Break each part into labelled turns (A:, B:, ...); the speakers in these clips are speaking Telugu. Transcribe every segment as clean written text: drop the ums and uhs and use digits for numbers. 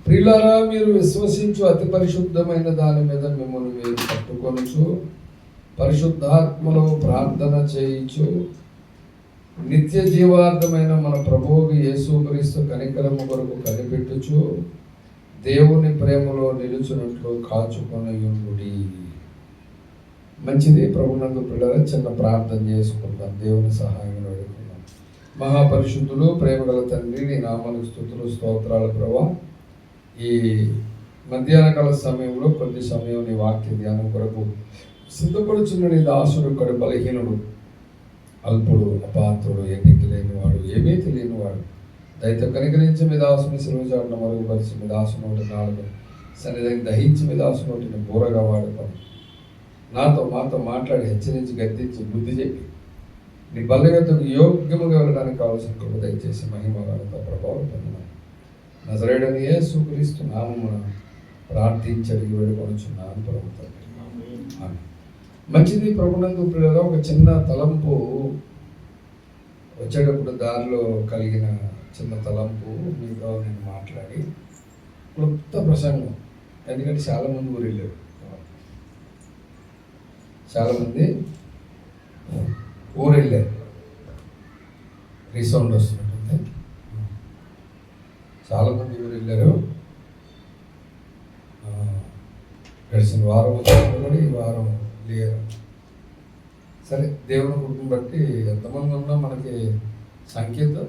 A: ప్రియులారా, మీరు విశ్వసించు అతి పరిశుద్ధమైన దాని మీద మిమ్మల్ని మీరు పట్టుకొనుచు పరిశుద్ధాత్మలో ప్రార్థన చేయించు నిత్య జీవార్థమైన మన ప్రభువుకు యేసుక్రీస్తు కనికరము కొరకు కనిపెట్టుచు దేవుని ప్రేమలో నిలుచున్నట్లు కాచుకొనయుండుడి. మంచిది. ప్రభునందు పిల్లలు చిన్న ప్రార్థన చేసుకుందాం, దేవుని సహాయం వేడుకుందాం. మహాపరిశుద్ధులు, ప్రేమగల తండ్రి, నీ నామానికి స్తుతులు స్తోత్రాలు. ప్రభా, ఈ మధ్యాహ్న కాల సమయంలో కొద్ది సమయం నీ వాక్య ధ్యానం కొరకు సిద్ధపడుచున్న నీ దాసుడు ఇక్కడ బలహీనుడు, అల్పుడు, అపాత్రుడు, ఎన్నిక లేనివాడు, ఏమీ తెలియనివాడు. దయతో కనికరించి మీ దాసుని సిలువజాడిన మరుగుపరిచి మీ దాసు నోటి నాలుగు సన్నిధిని దహించి మీ దాసు నోటిని బూరగా వాడుతాం. మాతో మాట్లాడి హెచ్చరించి గద్దించి బుద్ధి చెప్పి నీ బలగతో యోగ్యముగా వెళ్ళడానికి కావాల్సిన కృప దయచేసి మహిమతో ప్రభావం పొందిన నజరేయుడైన యేసుక్రీస్తు నామమున ప్రార్థించి అడిగి వేడుకొనుచున్నాను ప్రభు తండ్రి. ఆమేన్. మంచిది. ప్రభునందు ప్రియులారా, ఒక చిన్న తలంపు వచ్చేటప్పుడు దారిలో కలిగిన చిన్న తలంపు మీతో నేను మాట్లాడి క్లుప్త ప్రసంగం. ఎందుకంటే చాలామంది ఊరు వెళ్ళారు, చాలామంది ఊరు వెళ్ళారు. రీసౌండ్ వస్తున్నట్టుంది. చాలామంది ఊరు వెళ్ళారు. గడిచిన వారం వచ్చినప్పుడు ఈ వారం లేరు. సరే, దేవుని కుటుంబం బట్టి ఎంతమంది ఉన్నా మనకి సంఖ్యతో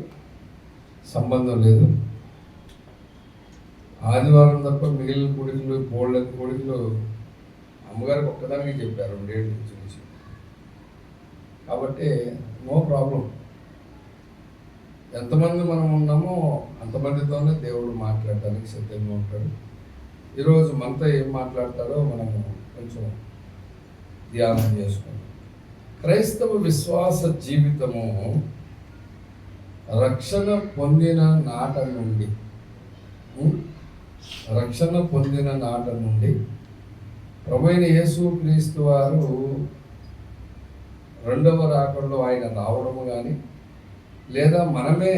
A: సంబంధం లేదు. ఆదివారం తప్ప మిగిలిన కొడుకులు, బోళ్ళని కొడుకులు అమ్మగారికి ఒక్కదానికి చెప్పారు 2 ఏళ్ళ నుంచి. కాబట్టి నో ప్రాబ్లం. ఎంతమంది మనం ఉన్నామో అంతమందితోనే దేవుడు మాట్లాడడానికి సిద్ధంగా ఉంటాడు. ఈరోజు మనతో ఏం మాట్లాడతాడో మనము కొంచెం ధ్యానం చేసుకుంటాం. క్రైస్తవ విశ్వాస జీవితము రక్షణ పొందిన నాట నుండి ప్రభువైన యేసుక్రీస్తు వారు రెండవ రాకడలో ఆయన రావడము కానీ, లేదా మనమే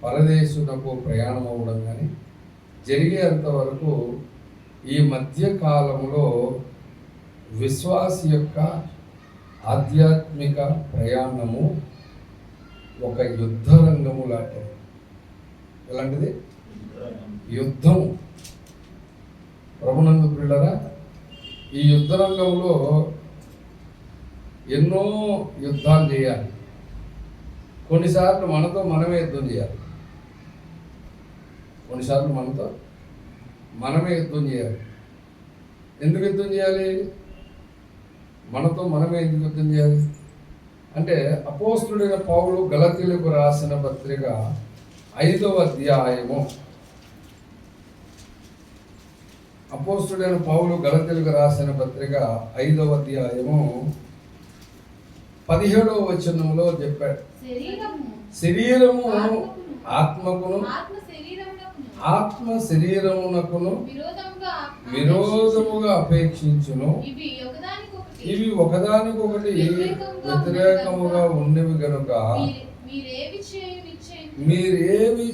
A: పరదేశునకు ప్రయాణం అవ్వడం కానీ జరిగేంత వరకు ఈ మధ్య కాలంలో విశ్వాసి యొక్క ఆధ్యాత్మిక ప్రయాణము ఒక యుద్ధ రంగము లాంటిది. ఎలాంటిది? యుద్ధము. ప్రభునందు ప్రియులారా, ఈ యుద్ధ రంగంలో ఎన్నో యుద్ధాలు చేయాలి. కొన్నిసార్లు మనతో మనమే యుద్ధం చేయాలి. ఎందుకు యుద్ధం చేయాలి? మనతో మనమే ఎందుకు యుద్ధం చేయాలి అంటే, అపోస్తలుడైన పౌలు గలతీయులకు రాసిన పత్రిక 5వ అధ్యాయము, అపోస్తలుడైన పౌలు గలతీయులకు రాసిన పత్రిక 5వ అధ్యాయము 17వ వచనంలో చెప్పాడు, శరీరము ఆత్మకును ఆత్మ శరీరమునకును విరోధముగా అపేక్షించును. ఇవి ఒకదానికొకటి వ్యతిరేకముగా ఉన్నవి గనుక మీరేవి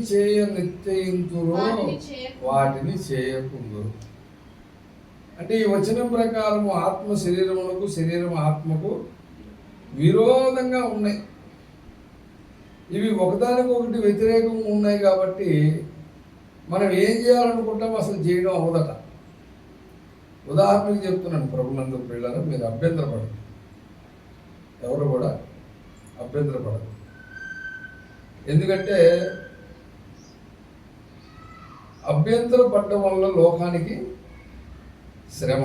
A: చేయ నిశ్చయింతురో వాటిని చేయకుందురు. అంటే ఈ వచనం ప్రకారము ఆత్మ శరీరమునకు, శరీరం ఆత్మకు విరోధంగా ఉన్నాయి. ఇవి ఒకదానికొకటి వ్యతిరేకంగా ఉన్నాయి కాబట్టి మనం ఏం చేయాలనుకుంటామో అసలు చేయడం అవ్వదట. ఉదాహరణకు చెప్తున్నాను, ప్రభునందు పిల్లలు, మీరు అభ్యంతరపడరు, ఎవరు కూడా అభ్యంతరపడరు. ఎందుకంటే అభ్యంతరపడడం వల్ల లోకానికి శ్రమ.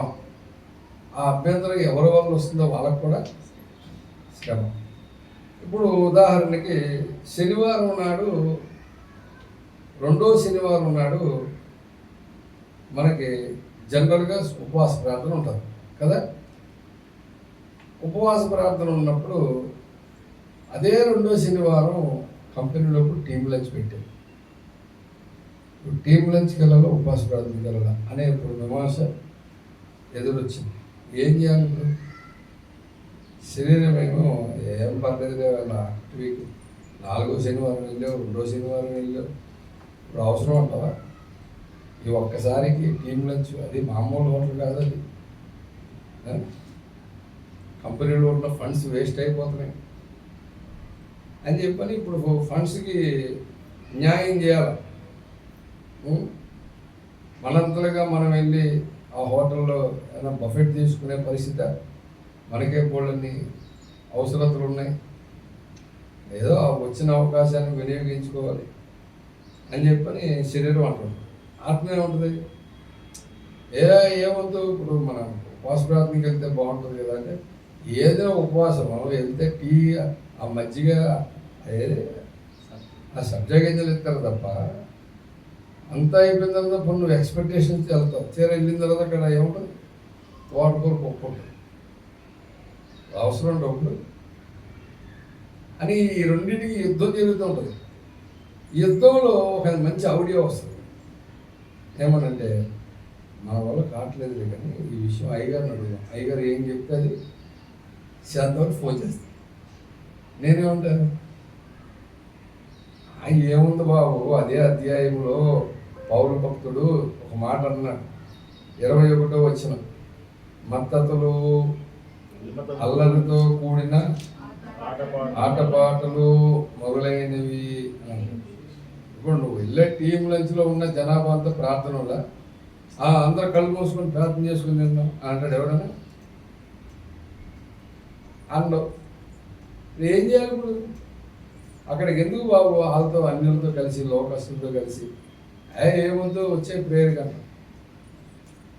A: ఆ అభ్యంతరం ఎవరి వల్ల వస్తుందో వాళ్ళకు కూడా శ్రమ. ఇప్పుడు ఉదాహరణకి శనివారం నాడు, రెండో శనివారం నాడు మనకి జనరల్గా ఉపవాస ప్రార్థన ఉంటుంది కదా. ఉపవాస ప్రార్థన ఉన్నప్పుడు అదే రెండో శనివారం కంపెనీలోకి టీమ్ లంచ్ పెట్టారు. ఇప్పుడు టీమ్ లంచ్కి వెళ్ళాలో ఉపవాస ప్రార్థనకి వెళ్ళాలా అనే ఇప్పుడు విమర్శ ఎదురొచ్చింది. ఏం చేయాలి ఇప్పుడు? శరీరం ఏమో ఏం పర్లేదు, వీక్ 4వ శనివారం వెళ్ళావు, 2వ శనివారం వెళ్ళావు, ఇప్పుడు అవసరం అంటావా? ఈ ఒక్కసారికి టీం లంచ్ అది మామూలు హోటల్ కాదు, అది కంపెనీలో ఉన్న ఫండ్స్ వేస్ట్ అయిపోతున్నాయి అని చెప్పని ఇప్పుడు ఫండ్స్కి న్యాయం చేయాలి. మనంతలుగా మనం వెళ్ళి ఆ హోటల్లో ఏదైనా బఫెట్ తీసుకునే పరిస్థితి, మనకే బోళ్ళని అవసరతలు ఉన్నాయి, ఏదో వచ్చిన అవకాశాన్ని వినియోగించుకోవాలి అని చెప్పని శరీరం అంటుంది. ఆత్మ ఏముంటుంది? ఏమవుతుంది? ఇప్పుడు మనం ఉపవాస ప్రార్థనకి వెళ్తే బాగుంటుంది కదా అంటే, ఏదో ఉపవాసం వెళ్తే టీ ఆ మజ్జిగ ఆ సబ్జా గింజలు ఇస్తారు తప్ప అంతా అయిపోయిన తర్వాత నువ్వు ఎక్స్పెక్టేషన్స్ వెళ్తావు. వెళ్ళిన తర్వాత అక్కడ ఏముంటుంది? తోటకూర పప్పు ఉంటుంది, అవసరం డబ్బులు అని ఈ రెండింటికి యుద్ధం జరుగుతూ ఉంటుంది. ఈ యుద్ధంలో ఒక మంచి ఆడియో వస్తుంది. ఏమనంటే, మన వల్ల కావట్లేదు కానీ ఈ విషయం అయ్యగారిని అడుగుదాం, అయ్యగారు ఏం చెప్తే అది చేద్దామని ఫోన్ చేస్తాను. నేనేమంటాను? ఏముంది బాబు, అదే అధ్యాయంలో పౌలు భక్తుడు ఒక మాట అన్నాడు, 21వ వచనం, మత్తతులు అల్లరితో కూడిన ఆటపాటలు మొదలైనవి. ఇప్పుడు నువ్వు వెళ్ళే టీం లంచ్లో ఉన్న జనాభా అంతా ప్రార్థన వల్ల అందరూ కళ్ళు మూసుకొని ప్రార్థన చేసుకుని తిన్నాం అంటాడు ఎవడన్నా? అందులో ఏం చేయాలి ఇప్పుడు? అక్కడికి ఎందుకు బాబు వాళ్ళతో అన్యులతో కలిసి లోకస్తులతో కలిసి ఏమొద్దు వచ్చే ప్రేయర్ కన్నా.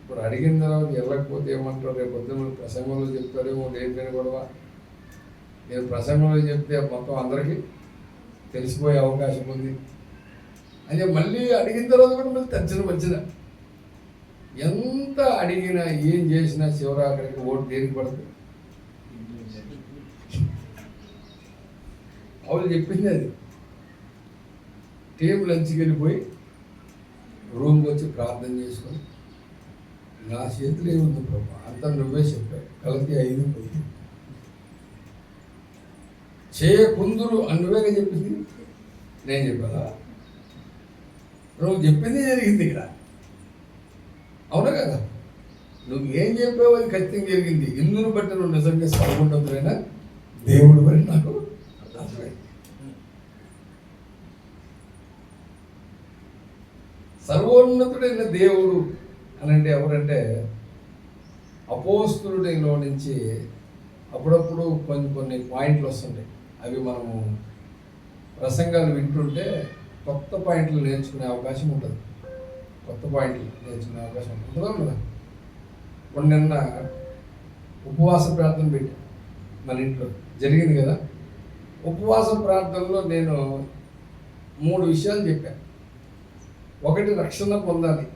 A: ఇప్పుడు అడిగిన తర్వాత వెళ్ళకపోతే ఏమంటారు? రేపు పొద్దున్న ప్రసంగంలో చెప్తారేమో లేదని గొడవ. నేను ప్రసంగంలో చెప్తే మొత్తం అందరికీ తెలిసిపోయే అవకాశం ఉంది అని మళ్ళీ అడిగిన తర్వాత కూడా మళ్ళీ వచ్చిన ఎంత అడిగినా ఏం చేసినా శివరాత్రికి ఓటు దేనికి పడుతుంది? వాళ్ళు చెప్పింది అది. టీం లంచ్కి వెళ్ళిపోయి రూమ్కి వచ్చి ప్రార్థన చేసుకొని, నా చేతులు ఏముంది ప్రభు, అంతా నువ్వే చెప్పావు, కలిసి 5 పోయి చేయకుందురు అనువేగా చెప్పింది. నేను చెప్పాలా? నువ్వు చెప్పింది జరిగింది ఇక్కడ, అవునా కదా? నువ్వు ఏం చెప్పావు అది ఖచ్చితంగా జరిగింది. ఇందును బట్టి నువ్వు నిజంగా సర్వోన్నతుడైన దేవుడు అని నాకు అర్థమైంది. సర్వోన్నతుడైన దేవుడు అని అంటే ఎవరంటే, అపోస్తులుడిలో నుంచి అప్పుడప్పుడు కొన్ని పాయింట్లు వస్తుంటాయి. అవి మనము ప్రసంగాలు వింటుంటే కొత్త పాయింట్లు నేర్చుకునే అవకాశం ఉంటుంది. కొత్త పాయింట్లు నేర్చుకునే అవకాశం ఉంటుందా కదా? ఇప్పుడు నిన్న ఉపవాస ప్రార్థన పెట్టాను మన ఇంట్లో, జరిగింది కదా. ఉపవాస ప్రార్థనలో నేను 3 విషయాలు చెప్పాను. ఒకటి, రక్షణ పొందాలి.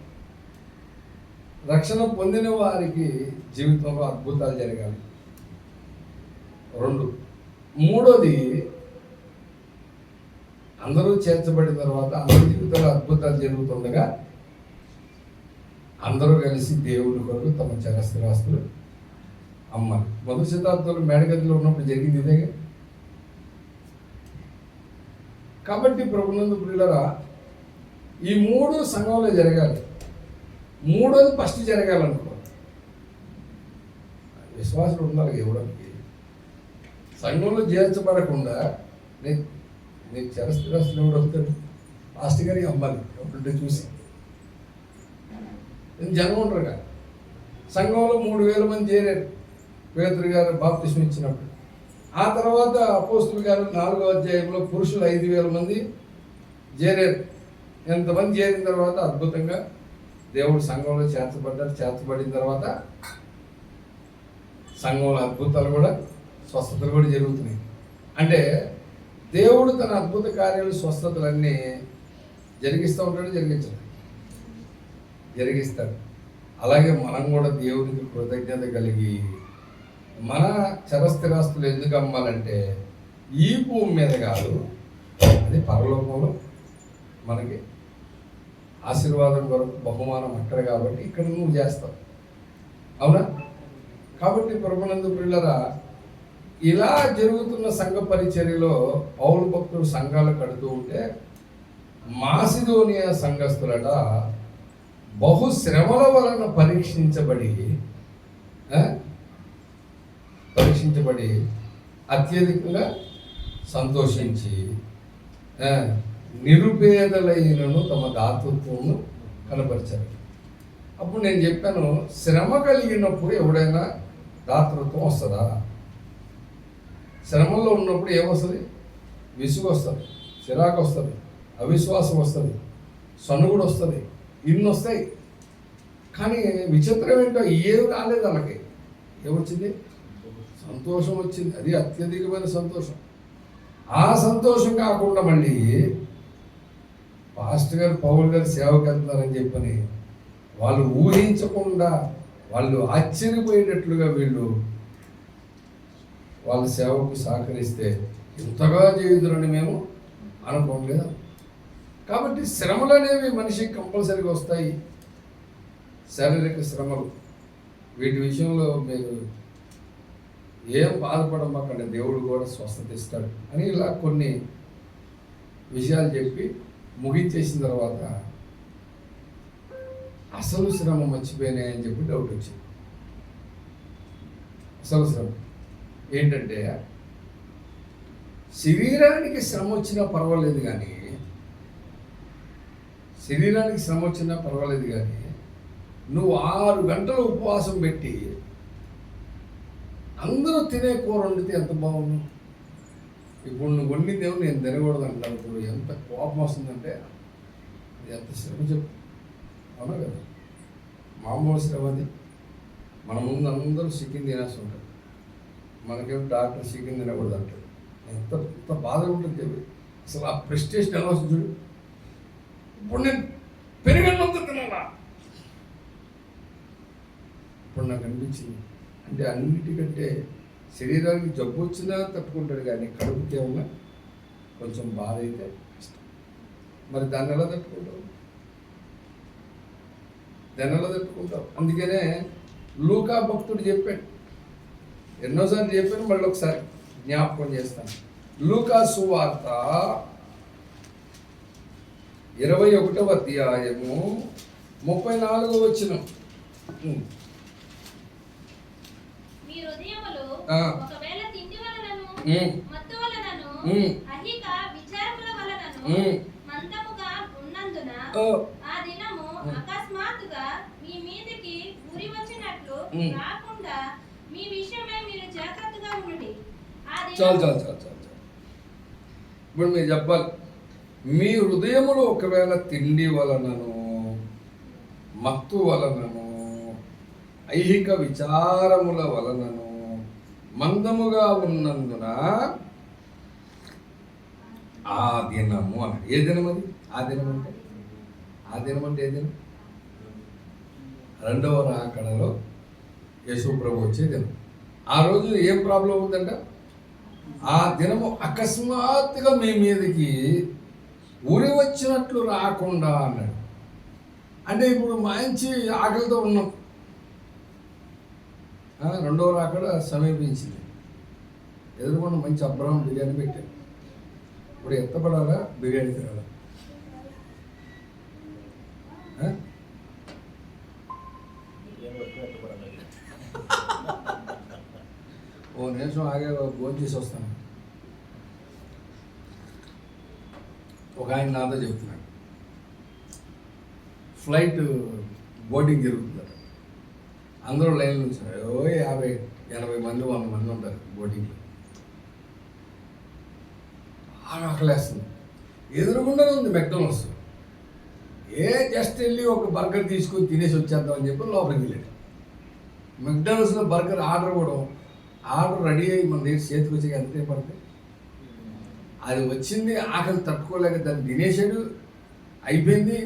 A: రక్షణ పొందిన వారికి జీవితంలో అద్భుతాలు జరగాలి. 2, మూడోది, అందరూ చేర్చబడిన తర్వాత అందరి జీవితంలో అద్భుతాలు జరుగుతుండగా అందరూ కలిసి దేవుని కొరకు తమ చరస్థిరాస్తులు అమ్మాలి. మొదటి శతాబ్దంలో మేడగదిలో ఉన్నప్పుడు జరిగింది ఇదే. కాబట్టి ప్రభునందు ప్రియులారా, ఈ 3 సంఘంలో జరగాలి. 3వది ఫస్ట్ జరగాలనుకో, విశ్వాసులు ఉండాలి. ఇవ్వడానికి సంఘంలో చేర్చబడకుండా నీకు చరస్థిరాస్తులు ఎవడు అవుతాడు? మాస్టర్ గారికి అమ్మాలి ఎప్పుడంటే చూసి. జనం ఉండరుగా. సంఘంలో 3000 మంది చేరారు పేతురు గారు బాప్తిస్మం ఇచ్చినప్పుడు. ఆ తర్వాత అపోస్తుల గారు 4వ అధ్యాయంలో పురుషులు 5000 మంది చేరారు. ఎంతమంది చేరిన తర్వాత అద్భుతంగా దేవుడు సంఘంలో చేర్చబడ్డారు. చేర్చబడిన తర్వాత సంఘంలో అద్భుతాలు కూడా, స్వస్థతలు కూడా జరుగుతున్నాయి. అంటే దేవుడు తన అద్భుత కార్యాలు, స్వస్థతలన్నీ జరిగిస్తూ ఉంటాడు, జరిగిస్తాడు. అలాగే మనం కూడా దేవునికి కృతజ్ఞత కలిగి మన చరస్థిరాస్తులు ఎందుకు అమ్మాలంటే, ఈ భూమి మీద కాదు, అది పరలోకంలో మనకి ఆశీర్వాదం కొరకు బహుమానం అక్కడ కాబట్టి ఇక్కడ నువ్వు చేస్తావు, అవునా? కాబట్టి ప్రభునందు ప్రియులారా, ఇలా జరుగుతున్న సంఘ పరిచర్యలో పౌలు భక్తుడు సంఘాలు కడుతూ ఉంటే మాసిదోనియా సంఘస్థులట బహు శ్రమల వలన పరీక్షించబడి అత్యధికంగా సంతోషించి నిరుపేదలైనను తమ దాతృత్వమును కనపరిచారు. అప్పుడు నేను చెప్పాను, శ్రమ కలిగినప్పుడు ఎవడైనా దాతృత్వం వస్తుందా? శ్రమల్లో ఉన్నప్పుడు ఏమొస్తుంది? విసుగు వస్తుంది, చిరాకు వస్తుంది, అవిశ్వాసం వస్తుంది, సనుగుడు వస్తుంది, ఇన్ని వస్తాయి. కానీ విచిత్రం ఏంటో ఏమి రాలేదు వాళ్ళకి. ఏమొచ్చింది? సంతోషం వచ్చింది. అది అత్యధికమైన సంతోషం. ఆ సంతోషం కాకుండా మళ్ళీ పాస్టర్ గారు, పౌల్ గారు సేవకు వెళ్తున్నారని చెప్పని వాళ్ళు ఊహించకుండా, వాళ్ళు ఆశ్చర్యపోయేటట్లుగా వీళ్ళు వాళ్ళ సేవకు సహకరిస్తే ఇంతగా చేయుదురని మేము అనుకోలేదు. కాబట్టి శ్రమలు అనేవి మనిషికి కంపల్సరీగా వస్తాయి. శారీరక శ్రమలు, వీటి విషయంలో మీరు ఏం బాధపడమాకండి, దేవుడు కూడా స్వస్థత ఇస్తాడు అని ఇలా కొన్ని విషయాలు చెప్పి ముగించేసిన తర్వాత అసలు శ్రమ మర్చిపోయినాయని చెప్పి డౌట్ వచ్చింది. అసలు శ్రమ ఏంటంటే, శరీరానికి శ్రమ వచ్చినా పర్వాలేదు కానీ నువ్వు 6 గంటలు ఉపవాసం పెట్టి అందరూ తినే కూర వండితే ఎంత బాగుంది. ఇప్పుడు నువ్వు వండిందేమో నేను తినకూడదు అంటాను. ఇప్పుడు ఎంత కోపం వస్తుందంటే అది ఎంత శ్రమ చెప్పు. అవునా కదా? మామూలు శ్రమ అది. మన ముందు అందరూ చికెన్ తినేస్తూ ఉంటారు, మనకేమో డాక్టర్ చికెన్ తినకూడదు అంటాడు. ఎంత ఎంత బాధగా ఉంటుంది చెప్పి. అసలు ఆ ప్రెస్టేషన్ ఎలా వస్తుంది చూడు. ఇప్పుడు నేను పెరుగన్నంత తినాలా? ఇప్పుడు నాకు అనిపించింది, అంటే అన్నిటికంటే శరీరానికి జబ్బు వచ్చినా తట్టుకుంటాడు కానీ కడుపుకి ఏమన్నా కొంచెం బాధ అయితే ఇష్టం. మరి దాన్ని ఎలా తట్టుకుంటావు? అందుకనే లూకా భక్తుడు చెప్పాడు, ఎన్నోసార్లు చెప్పాను, మళ్ళీ ఒకసారి జ్ఞాపకం చేస్తాను. లూకా సువార్త 21వ అధ్యాయము 34వ వచనం.
B: ఒకవేళ తిండి వలనను మత్తు వలనను అహిక విచారముల వలనను మందముగా ఉన్నందున ఆ దినము అకస్మాత్తుగా మీ మీదకి ఉరి వచ్చినట్లు రాకుండా మీ విషయమై మీరు జాగ్రత్తగా ఉండండి.
A: చాలు. ఇప్పుడు మీరు చెప్పాలి, మీ హృదయములో ఒకవేళ తిండి వలనను మత్తు వలనను ఐహిక విచారముల వలనను మందముగా ఉన్నందున ఆ దినము అన్నాడు. ఏ దినం అది? ఆ దినం అంటే ఏ దినం? 2వ రాకడలో యేసు ప్రభు వచ్చే దినం. ఆ రోజు ఏం ప్రాబ్లం ఉందంట? ఆ దినము అకస్మాత్తుగా మీ మీదకి ఉరి వచ్చినట్లు రాకుండా అన్నాడు. అంటే ఇప్పుడు మంచి ఆకలితో ఉన్నాం, 2వ రాకడ సమీపించింది, ఎదురుకుండా మంచి అబ్రహం బిర్యానీ పెట్టారు. ఇప్పుడు ఎత్తపడాలా? బిర్యానీ తినాలా? ఓ నిమిషం ఆగే భోజనం చేసి వస్తాను. ఒక ఆయన నాతో చెప్తున్నాడు, ఫ్లైట్ బోర్డింగ్ జరుగుతుందట. అందరూ లైన్లో ఉంచారు. 50-80 మంది 100 మంది ఉంటారు బోర్డింగ్లో. బాగా ఆకలేస్తుంది. ఎదురుగుండానే ఉంది మెక్డొనాల్డ్స్. జస్ట్ వెళ్ళి ఒక బర్గర్ తీసుకొని తినేసి వచ్చేద్దాం అని చెప్పి లోపలికి వెళ్ళాడు. మెక్డొనాల్డ్స్లో బర్గర్ ఆర్డర్ రెడీ అయ్యి మన దగ్గర చేతికి వచ్చి ఎంతే పడితే అది వచ్చింది. ఆకలి తట్టుకోలేక దాన్ని తినేసాడు, అయిపోయింది.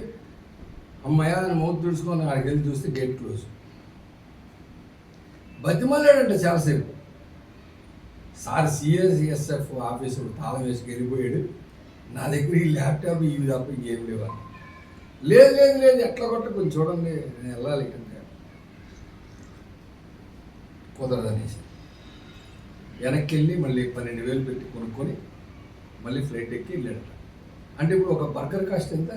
A: అమ్మాయ అని మౌత్ తుడుచుకొని ఆడికి వెళ్ళి చూస్తే గేట్ క్లోజ్. బతిమలాడంటే చాలాసేపు. సార్ సిఎస్ఎఫ్ ఆఫీసర్ తాళం వేసుకు వెళ్ళిపోయాడు. నా దగ్గర ఈ ల్యాప్టాప్ ఇవి తప్ప ఇంకేం లేవా? లేదు ఎట్లా కొట్ట కొంచెం చూడండి, నేను వెళ్ళాలి అంటే కుదరదనేసి వెనక్కి వెళ్ళి మళ్ళీ 12,000 పెట్టి కొనుక్కొని మళ్ళీ ఫ్లైట్ ఎక్కి వెళ్ళాడట. అంటే ఇప్పుడు ఒక బర్గర్ కాస్ట్ ఎంత?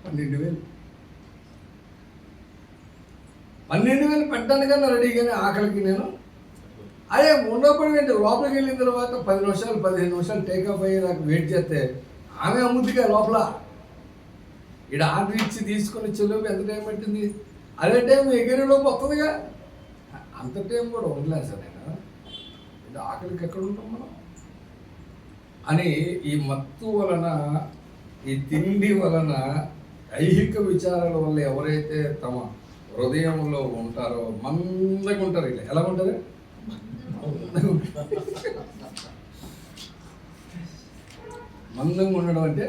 A: 12,000. 12,000 పెట్టడానికన్నా రెడీగానే ఆకలికి నేను అదే ఉన్నప్పుడు ఏంటి లోపలికి వెళ్ళిన తర్వాత 10 నిమిషాలు 15 నిమిషాలు టేకాఫ్ అయ్యేదాకా వెయిట్ చేస్తే ఆమె అమ్ముద్దిగా లోపల ఇక్కడ ఆర్డర్ ఇచ్చి తీసుకొని చెల్లోపు ఎంత టైం పట్టింది? అదే టైం ఎగిరేలోపు వస్తుందిగా. అంత టైం కూడా ఉండలేదు సార్ నేను. ఇది ఆకలికి ఎక్కడ ఉంటాం మనం అని ఈ మత్తు వలన, ఈ తిండి వలన, ఐహిక విచారాల వల్ల ఎవరైతే తమ హృదయంలో ఉంటారో మందగా ఉంటారు. ఇలా ఎలా ఉంటారు? మందంగా ఉండడం అంటే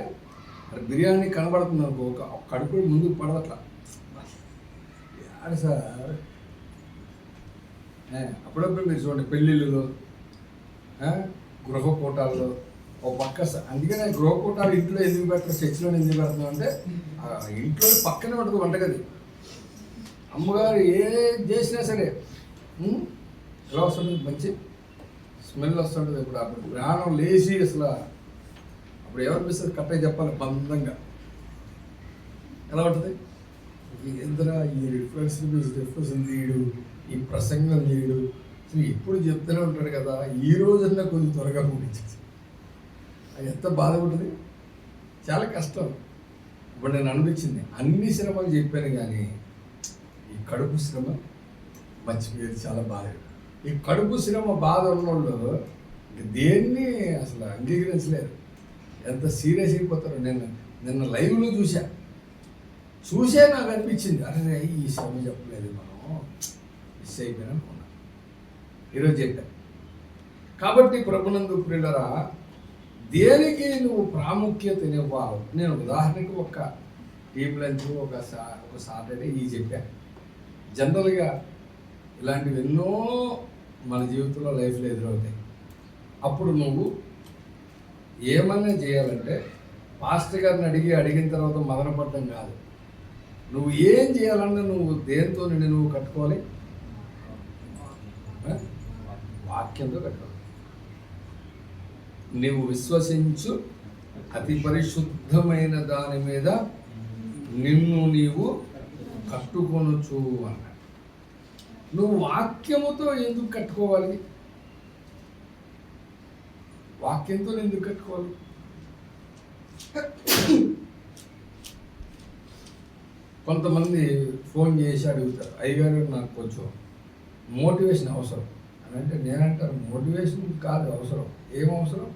A: బిర్యానీ కనబడుతుంది అనుకో, ఒక కడుపు ముందుకు పడవట్లా సార్. అప్పుడప్పుడు మీరు చూడండి పెళ్ళిళ్ళలో, గృహకూటాల్లో ఒక పక్క. అందుకనే గృహకూటాలు ఇంట్లో ఎందుకు పెట్టరు, చర్చిలో ఎందుకు పెడుతున్నాం అంటే ఇంట్లో పక్కనే ఉంటుంది వంటగది. అమ్మగారు ఏ చేసినా సరే ఎలా వస్తుంది? మంచి స్మెల్ వస్తుంటుంది. ఇప్పుడు అప్పుడు ప్రాణం లేచి అసలు అప్పుడు ఏమనిపిస్తుంది? కరెక్ట్గా చెప్పాలి, బంధంగా ఎలా ఉంటుంది? ఏంద్రా ఈ రిఫ్లెక్స్ చేయడు, ఈ ప్రసంగం చేయడు, అసలు ఎప్పుడు చెప్తూనే ఉంటాడు కదా, ఈ రోజన్నా కొంచెం త్వరగా ముగించేసి. అది ఎంత బాధ ఉంటుంది, చాలా కష్టం. ఇప్పుడు నేను అనిపించింది అన్ని శ్రమలు చెప్పాను కానీ ఈ కడుపు శ్రమ మర్చిపోయేది చాలా బాధ. ఈ కడుపు శ్రమ బాధ ఉన్నోళ్ళు దేన్ని అసలు అంగీకరించలేరు, ఎంత సీరియస్ అయిపోతారో. నిన్న లైవ్లో చూసే నాకు అనిపించింది, అరే ఈ శ్రమ చెప్పలేదు, మనం మిస్ అయిపోయినా అనుకున్నా. ఈరోజు చెప్పాను. కాబట్టి ప్రభునందు ప్రియులరా, దేనికి నువ్వు ప్రాముఖ్యతనివ్వాలి? నేను ఉదాహరణకి ఒక టీం లంచ్, ఒక సాటర్డే ఈ చెప్పాను. జనరల్గా ఇలాంటివి ఎన్నో మన జీవితంలో లైఫ్లో ఎదురవుతాయి. అప్పుడు నువ్వు ఏమన్నా చేయాలంటే పాస్టర్ గారిని అడిగిన తర్వాత మదనపడడం కాదు. నువ్వు ఏం చేయాలన్నా నువ్వు దేంతో నువ్వు కట్టుకోవాలి? వాక్యంతో కట్టుకోవాలి. నువ్వు విశ్వసించు అతి పరిశుద్ధమైన దాని మీద నిన్ను నీవు కట్టుకొనుచు అన్నాడు. నువ్వు వాక్యముతో ఎందుకు కట్టుకోవాలి? వాక్యంతో ఎందుకు కట్టుకోవాలి? కొంతమంది ఫోన్ చేసి అడుగుతారు, అయ్యగారు నాకు కొంచెం మోటివేషన్ అవసరం అని అంటే నేనంటాను, మోటివేషన్ కాదు అవసరం. ఏం అవసరం?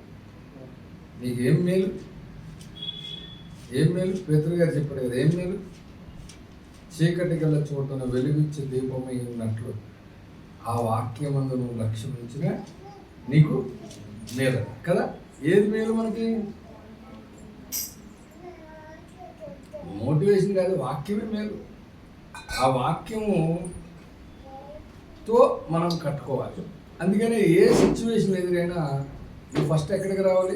A: నీకేం మేలు? ఏం మేలు? పేతురు గారు చెప్పాడు కదా, ఏం మేలు? చీకటి గల చోటున వెలుగిచ్చే దీపమై ఉన్నట్లు ఆ వాక్యమందు నువ్వు లక్ష్యం ఉంచినా నీకు మేలు కదా. ఏది మేలు మనకి? మోటివేషన్ కాదు, వాక్యమే మేలు. ఆ వాక్యముతో మనం కట్టుకోవాలి. అందుకనే ఏ సిచ్యువేషన్ ఎదురైనా నువ్వు ఫస్ట్ ఎక్కడికి రావాలి?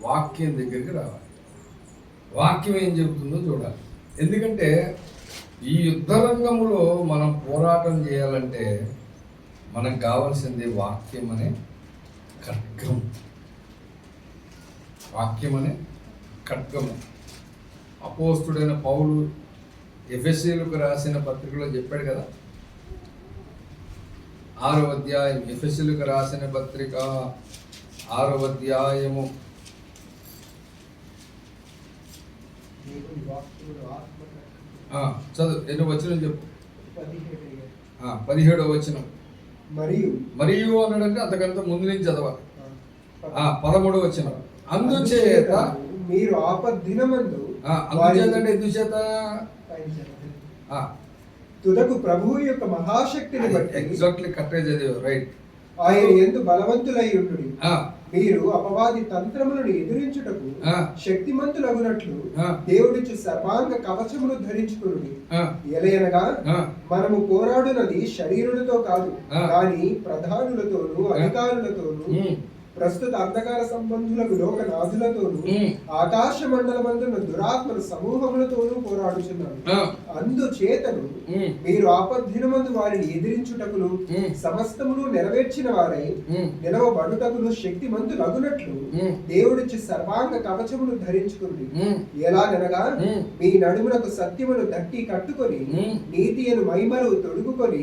A: వాక్యం దగ్గరికి రావాలి. వాక్యం ఏం చెబుతుందో చూడాలి. ఎందుకంటే ఈ యుద్ధ రంగంలో మనం పోరాటం చేయాలంటే మనకు కావాల్సింది వాక్యం అనే ఖడ్గం. వాక్యం అనే ఖడ్గము. అపోస్తుడైన పౌలు ఎఫెసీయులకు రాసిన పత్రికలో చెప్పాడు కదా, 6వ అధ్యాయం, ఎఫెసీయులకు రాసిన పత్రిక 6వ అధ్యాయము చదువు. ఎన్నో వచనం చెప్పు. 17వ వచనం. మరియు అన్నాడంటే అంతకంత ముందు నుంచి చదవాలి. 13వ వచనం. అందుచేత
C: మీరు ఆపద్దినమందు
A: అందుచేతంటే ఎందుచేత
C: తుదకు ప్రభువు యొక్క మహాశక్తిని బట్టి
A: ఎగ్జాక్ట్లీ కరెక్ట్గా చదివావు, రైట్.
C: ఆయన యందు బలవంతులై ఉండుడి. మీరు అపవాది తంత్రములను ఎదిరించుటకు శక్తిమంతులగునట్లు దేవుడిచ్చు సర్వాంగ కవచమును ధరించుకునుడి. ఎలయనగా మనము పోరాడునది శరీరులతో కాదు, కానీ ప్రధానులతోనూ అధికారులతోనూ ప్రస్తుత అంధకార సంబంధులకు లోకనాథులతోనూ ఆకాశ మండలమందున్న దురాత్మల సమూహములతోనూ పోరాడుచున్నాను. అందుచేతను మీరు ఆపద్దినమందు వారిని ఎదిరించుటకును సమస్తమును నెరవేర్చిన వారై నిలవబడుటకును శక్తిమంతులగునట్లు దేవుడిచ్చి సర్వాంగ కవచమును ధరించుకుంది. ఎలాగనగా మీ నడుమునకు సత్యమును దట్టి కట్టుకొని నీతి అను మైమలు తొడుగుకొని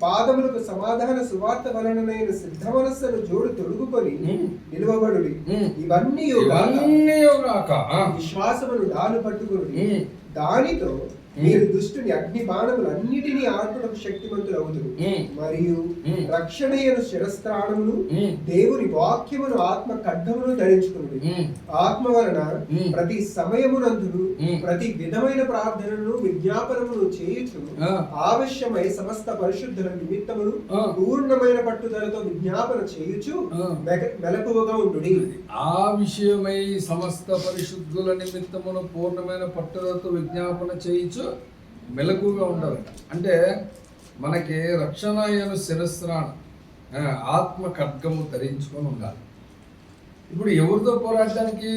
C: పాదములకు సమాధాన సువార్త వలననైన సిద్ధ మనస్సును జోడు తొడుగుకొని నిలువబడుడి. ఇవన్నీ విశ్వాసమును డాలు పట్టుకుని దానితో మీరు దుష్టుని అగ్ని బాణములన్నిటినీ ఆర్పుటకు శక్తిమంతులు అవుతురు. మరియు రక్షణయను శిరస్త్రాణమును దేవుని వాక్యమును ఆత్మ ఖడ్గమును ధరించుకునుడి. ఆత్మ వలన ప్రతి సమయమునందును ప్రతి విధమైన ప్రార్థనను విజ్ఞాపనమును చేయుచు ఆవశ్యమై సమస్త పరిశుద్ధుల నిమిత్తమును పూర్ణమైన పట్టుదలతో విజ్ఞాపన చేయుచు మెలకువగా ఉండుడి.
A: ఆ విషయమై సమస్త పరిశుద్ధుల నిమిత్తమును పూర్ణమైన పట్టుదలతో విజ్ఞాపన చేయుచు మెలకుగా ఉండాలి. అంటే మనకి రక్షణ అయిన శిరస్త్రాణ ఆత్మ ఖడ్గము ధరించుకొని ఉండాలి. ఇప్పుడు ఎవరితో పోరాడడానికి?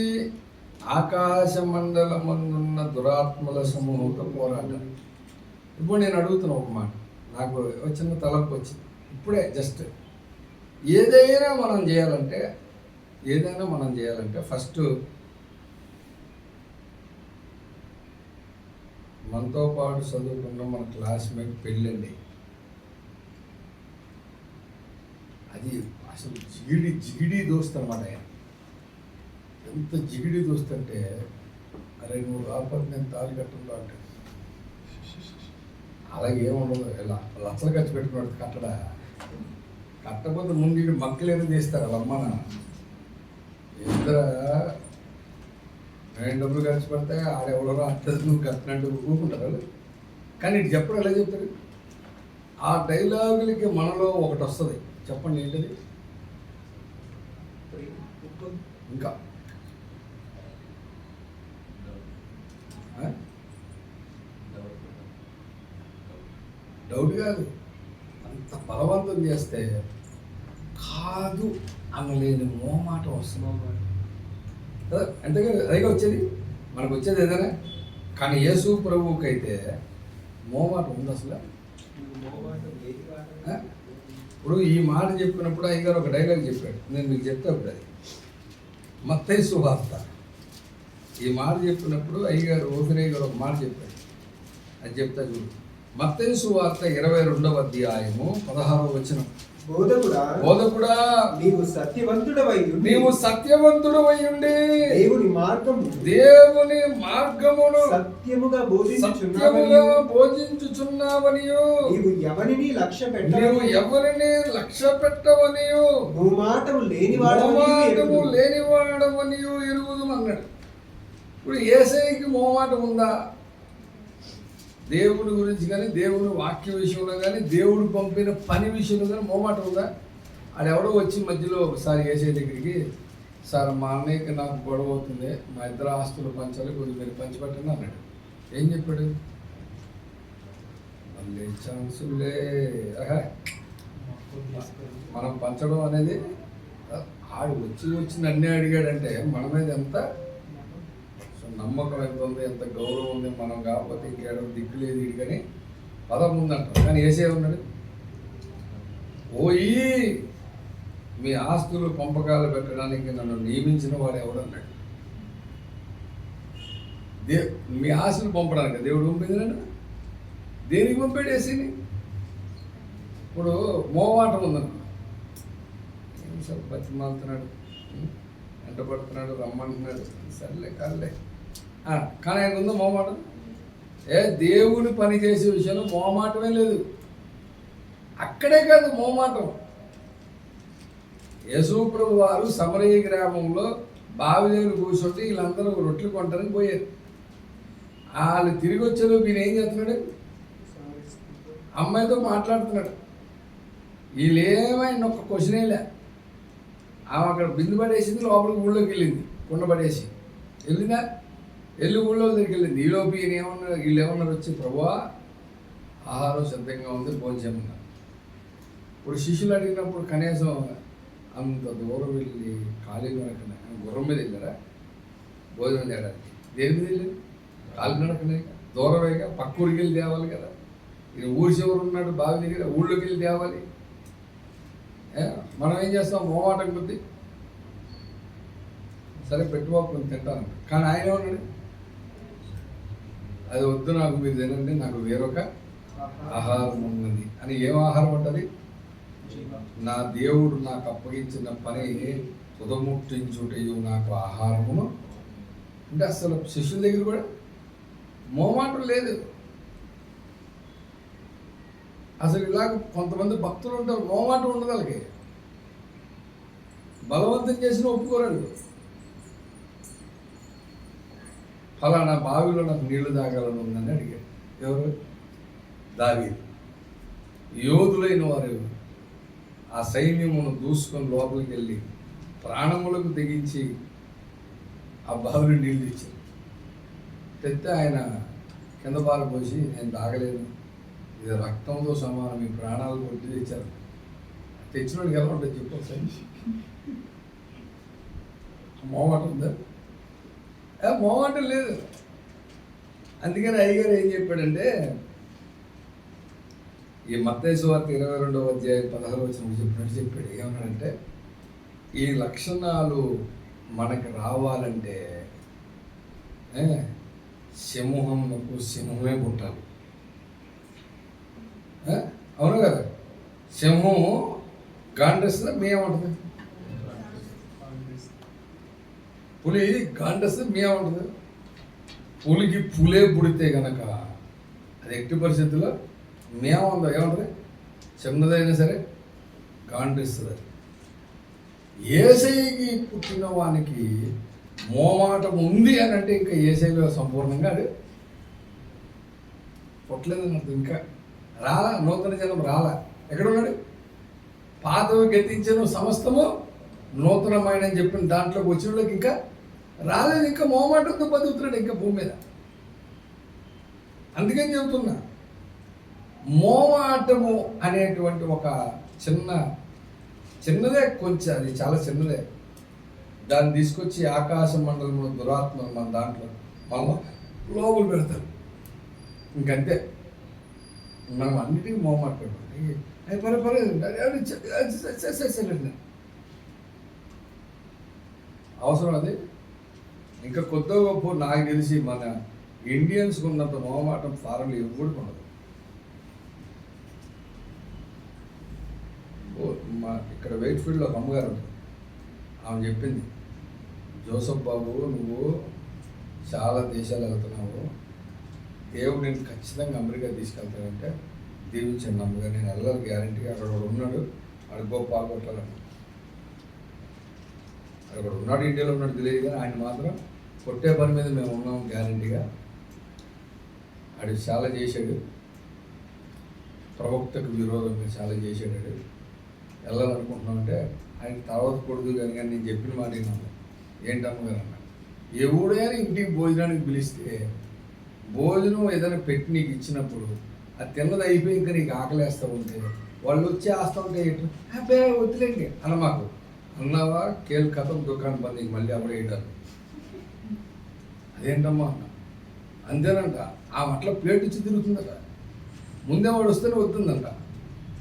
A: ఆకాశ మండలమందున్న దురాత్మల సమూహంతో పోరాడాలి. ఇప్పుడు నేను అడుగుతున్నా ఒక మాట, నాకు చిన్న తలంపు వచ్చింది ఇప్పుడే. జస్ట్ ఏదైనా మనం చేయాలంటే ఫస్ట్ మనతో పాటు చదువుకున్న మన క్లాస్మేట్ పెళ్ళండి. అది అసలు జిగిడి దోస్త్ అనమాట. ఎంత జిగిడి దోస్త్ అంటే, అరే నువ్వు రాకపోతే నేను తాళి కట్టుందా అంటే అలాగే ఏముండదు. ఇలా లక్షలు ఖర్చు పెట్టుకున్నాడు కట్టకపోతే ముందు మక్కలేని తీస్తారు వాళ్ళ అమ్మ నాన్న. ఇద్దరు నేను డబ్బులు ఖర్చు పడితే ఆడెవడో అట్టదు నువ్వు కట్టినట్టు ఊరుకుంటారు. కానీ ఇటు చెప్పడం ఎలా చెప్తారు? ఆ డైలాగులకి మనలో ఒకటి వస్తుంది. చెప్పండి ఏంటది? ఇంకా డౌట్ కాదు, అంత బలవంతం చేస్తే కాదు అనలేని మోమాట వస్తుంది. అంటే అదిగా వచ్చేది మనకు వచ్చేది ఏదైనా. కానీ యేసు ప్రభువుకి అయితే మోమాట ఉంది అసలు. ఇప్పుడు ఈ మాట చెప్పినప్పుడు అయ్యగారు ఒక డైలాగ్ చెప్పాడు, నేను మీకు చెప్తాప్పుడు. అది మత్తయి సువార్త. ఈ మాట చెప్పినప్పుడు అయ్యగారు ఓపిరయ్య గారు ఒక మాట చెప్పాడు, అది చెప్తా చూడు. మత్తయి సువార్త 22వ అధ్యాయము 16వ వచనం.
C: బోధకుడా నీవు సత్యవంతుడవై ఉండి దేవుని మార్గమును సత్యముగా బోధించుచున్నావనియు నీవు ఎవరిని లక్ష్య పెట్టవనియు భూమాటము లేనివాడవనియు ఎరుగుదు అన్నాడు. ఇప్పుడు యేసయ్యకి మోమాటం ఉందా? దేవుడి గురించి కానీ, దేవుడి వాక్య విషయంలో కానీ, దేవుడు పంపిన పని విషయంలో కానీ మోమాట ఉందా? ఆడెవడో వచ్చి మధ్యలో ఒకసారి యేసయ్య దగ్గరికి, సార్ మా అన్నయ్యకి నాకు గొడవ అవుతుంది, మా ఇద్దరు ఆస్తులు పంచాలి, కొద్దిగా మీరు పంచిపెట్టండి అన్నాడు. ఏం చెప్పాడు? మళ్ళీ ఛాన్సులే. మనం పంచడం అనేది, ఆడు వచ్చి నన్నే అడిగాడంటే మన మీద ఎంత నమ్మకం ఎంత ఉంది, ఎంత గౌరవం ఉంది. మనం కాకపోతే ఇంకేడో దిక్కు లేదు ఇది కానీ పదం ఉందంటారు. కానీ యేసయ్య ఉన్నాడు, పోయి మీ ఆస్తులు పంపకాలు పెట్టడానికి నన్ను నియమించిన వాడు ఎవడన్నాడు? మీ ఆస్తులు పంపడానికి దేవుడు పంపించాడు. దేనికి పంపాడు యేసయ్యని? ఇప్పుడు మోవాటం ఉందన్న, సార్ బతిమాలుతున్నాడు, వెంటబడుతున్నాడు, రమ్మంటున్నాడు, సర్లే కాదులే. కానీ ఆయన ఉందా మోమాటం? దేవుని పని చేసే విషయంలో మోమాటమే లేదు. అక్కడే కాదు మోమాటం. యేసు ప్రభు వారు సమరయ గ్రామంలో బావి దగ్గర కూర్చుంటే వీళ్ళందరూ రొట్టెలు కొంటానికి పోయారు. వాళ్ళు తిరిగి వచ్చేలోపు ఈయన ఏం చేస్తున్నాడు? అమ్మాయితో మాట్లాడుతున్నాడు. వీళ్ళు ఏమైనా ఒక్క క్వశ్చన్ వేయలే. ఆమె అక్కడ బిందు పడేసింది, లోపలికి ఊళ్ళోకి వెళ్ళింది, కుండ పడేసి వెళ్ళిందా, వెళ్ళి ఊళ్ళో దగ్గరికి వెళ్ళింది. ఈలోపు ఈయన ఏమన్నారు, వీళ్ళు ఏమన్నారు వచ్చి, ప్రభువా ఆహారం సిద్ధంగా ఉంది, భోజనం. ఇప్పుడు శిష్యులు అడిగినప్పుడు కనీసం అంత దూరం వెళ్ళి ఖాళీ నడకనే గుర్రం మీద వెళ్ళారా భోజనం చేయడానికి? దేని మీద వెళ్ళారు? ఖాళీ నడకనే, దూరమేగా, పక్క ఊరికి వెళ్ళి తేవాలి కదా. ఇది ఊరి చివరు ఉన్నాడు బావి దగ్గర, ఊళ్ళోకి వెళ్ళి తేవాలి. మనం ఏం చేస్తాం? మోమాటం కొద్ది సరే పెట్టుకోకుండా తింటాను, కానీ ఆయన ఏమన్నాడు? అది వద్దు, నాకు మీరు తినండి, నాకు వేరొక ఆహారం ఉన్నది అని. ఏం ఆహారం ఉంటుంది? నా దేవుడు నాకు అప్పగించిన పని తుదముట్టించుటయు నాకు ఆహారమును. అంటే అసలు శిష్యుల దగ్గర కూడా మోమాటం లేదు. అసలు ఇలాగ కొంతమంది భక్తులు ఉంటారు, మోమాటం ఉండదు వాళ్ళకి. బలవంతం చేసిన ఒప్పుకోరండి. ఫలానా బావిలో నాకు నీళ్లు తాగాలని ఉందని అడిగాడు. ఎవరు? దావీదు. యోధులైన వారు ఆ సైన్యమును దూసుకొని లోపలికి వెళ్ళి ప్రాణములకు తెగించి ఆ బావిలో నీళ్ళు తెచ్చారు. తెస్తే ఆయన కింద పారపోసి, నేను తాగలేను, ఇది రక్తంతో సమానం, మీ ప్రాణాలు కొట్టి తెచ్చారు. తెచ్చినోడికి ఎలా ఉంటుంది చెప్పు? మోమాటం ఉందా? మోమాటం లేదు. అందుకని అయ్యగారు ఏం చెప్పాడంటే, ఈ మత్తయి సువార్త 22వ అధ్యాయం 16వ వచనం చెప్పాడు. ఏమన్నాడంటే, ఈ లక్షణాలు మనకి రావాలంటే సింహంకు సింహమే పుట్టాలి. అవును కదా? సింహం గాండేస్తుంది, మేముంటుంది. పులి గాండేస్తుంది, మేముంటుంది. పులికి పులే పుడితే గనక అది ఎట్టి పరిస్థితుల్లో మేముందో ఏముంటుంది? చిన్నదైనా సరే గాండిస్తుంది. ఏసైకి పుట్టిన వానికి మోమాటం ఉంది అని అంటే ఇంకా ఏసైలో సంపూర్ణంగా అది పుట్టలేదని అర్థం. ఇంకా రాలా, నూతన జనం రాలా. ఎక్కడున్నాడు? పాతవి గతించను సమస్తము నూతనమైన అని చెప్పిన దాంట్లోకి వచ్చిన వాళ్ళకి ఇంకా రాలేదు. ఇంకా మోమాటంతో బతుకుతున్నాడు ఇంకా భూమి మీద. అందుకని చెబుతున్నా, మోమాటము అనేటువంటి ఒక చిన్నదే, కొంచెం అది చాలా చిన్నదే. దాన్ని తీసుకొచ్చి ఆకాశ మండలంలో దురాత్మలు మన దాంట్లో మనం లోపల పెడతారు. ఇంకంతే. మనం అన్నిటికీ మోమాటం. పర్లేదు అవసరం అది. ఇంకా కొత్త గొప్ప నాకు తెలిసి మన ఇండియన్స్కి ఉన్నంత మోమాటం ఫారెన్లో ఎప్పుడు ఉండదు. మా ఇక్కడ వెయిట్ ఫీల్డ్లో ఒక అమ్మగారు ఉంటుంది. ఆమె చెప్పింది, జోసఫ్ బాబు నువ్వు చాలా దేశాలు వెళ్తున్నావు, దేవుడు నేను ఖచ్చితంగా అమెరికా తీసుకెళ్తానంటే దీవించండి అమ్మగారు, నేను వెళ్ళాలి గ్యారంటీగా. అక్కడ ఉన్నాడు, అక్కడ గొప్ప పాల్గొట్టాలని. అక్కడ ఉన్నాడు, ఇండియాలో ఉన్నాడు తెలియదు, కానీ ఆయన మాత్రం కొట్టే పని మీద మేము ఉన్నాము గ్యారంటీగా. ఆడు చాలా చేశాడు, ప్రవక్తకు విరోధంగా చాలా చేశాడు. వెళ్ళాలనుకుంటున్నామంటే ఆయన తర్వాత కొడుకు కానీ నేను చెప్పిన మాట విన్నాను. ఏంటమ్మగారు అన్న, ఎవడైనా ఇంటికి భోజనానికి పిలిస్తే భోజనం ఏదైనా పెట్టి నీకు ఇచ్చినప్పుడు అది తిన్నది అయిపోయి ఇంకా నీకు ఆకలేస్తూ ఉంటే వాళ్ళు వచ్చి ఆస్తూ ఉంటే హ్యాపీ వద్దులేండి అన్న. మాకు అన్నావా కేల్ కథం దుకాణం పని నీకు మళ్ళీ అవడేయడారు. అదేంటమ్మా అన్న. అంతేనంట. ఆ అట్లా ప్లేట్ ఇచ్చి తిరుగుతుందట. ముందే వాడు వస్తేనే వద్దుందంట,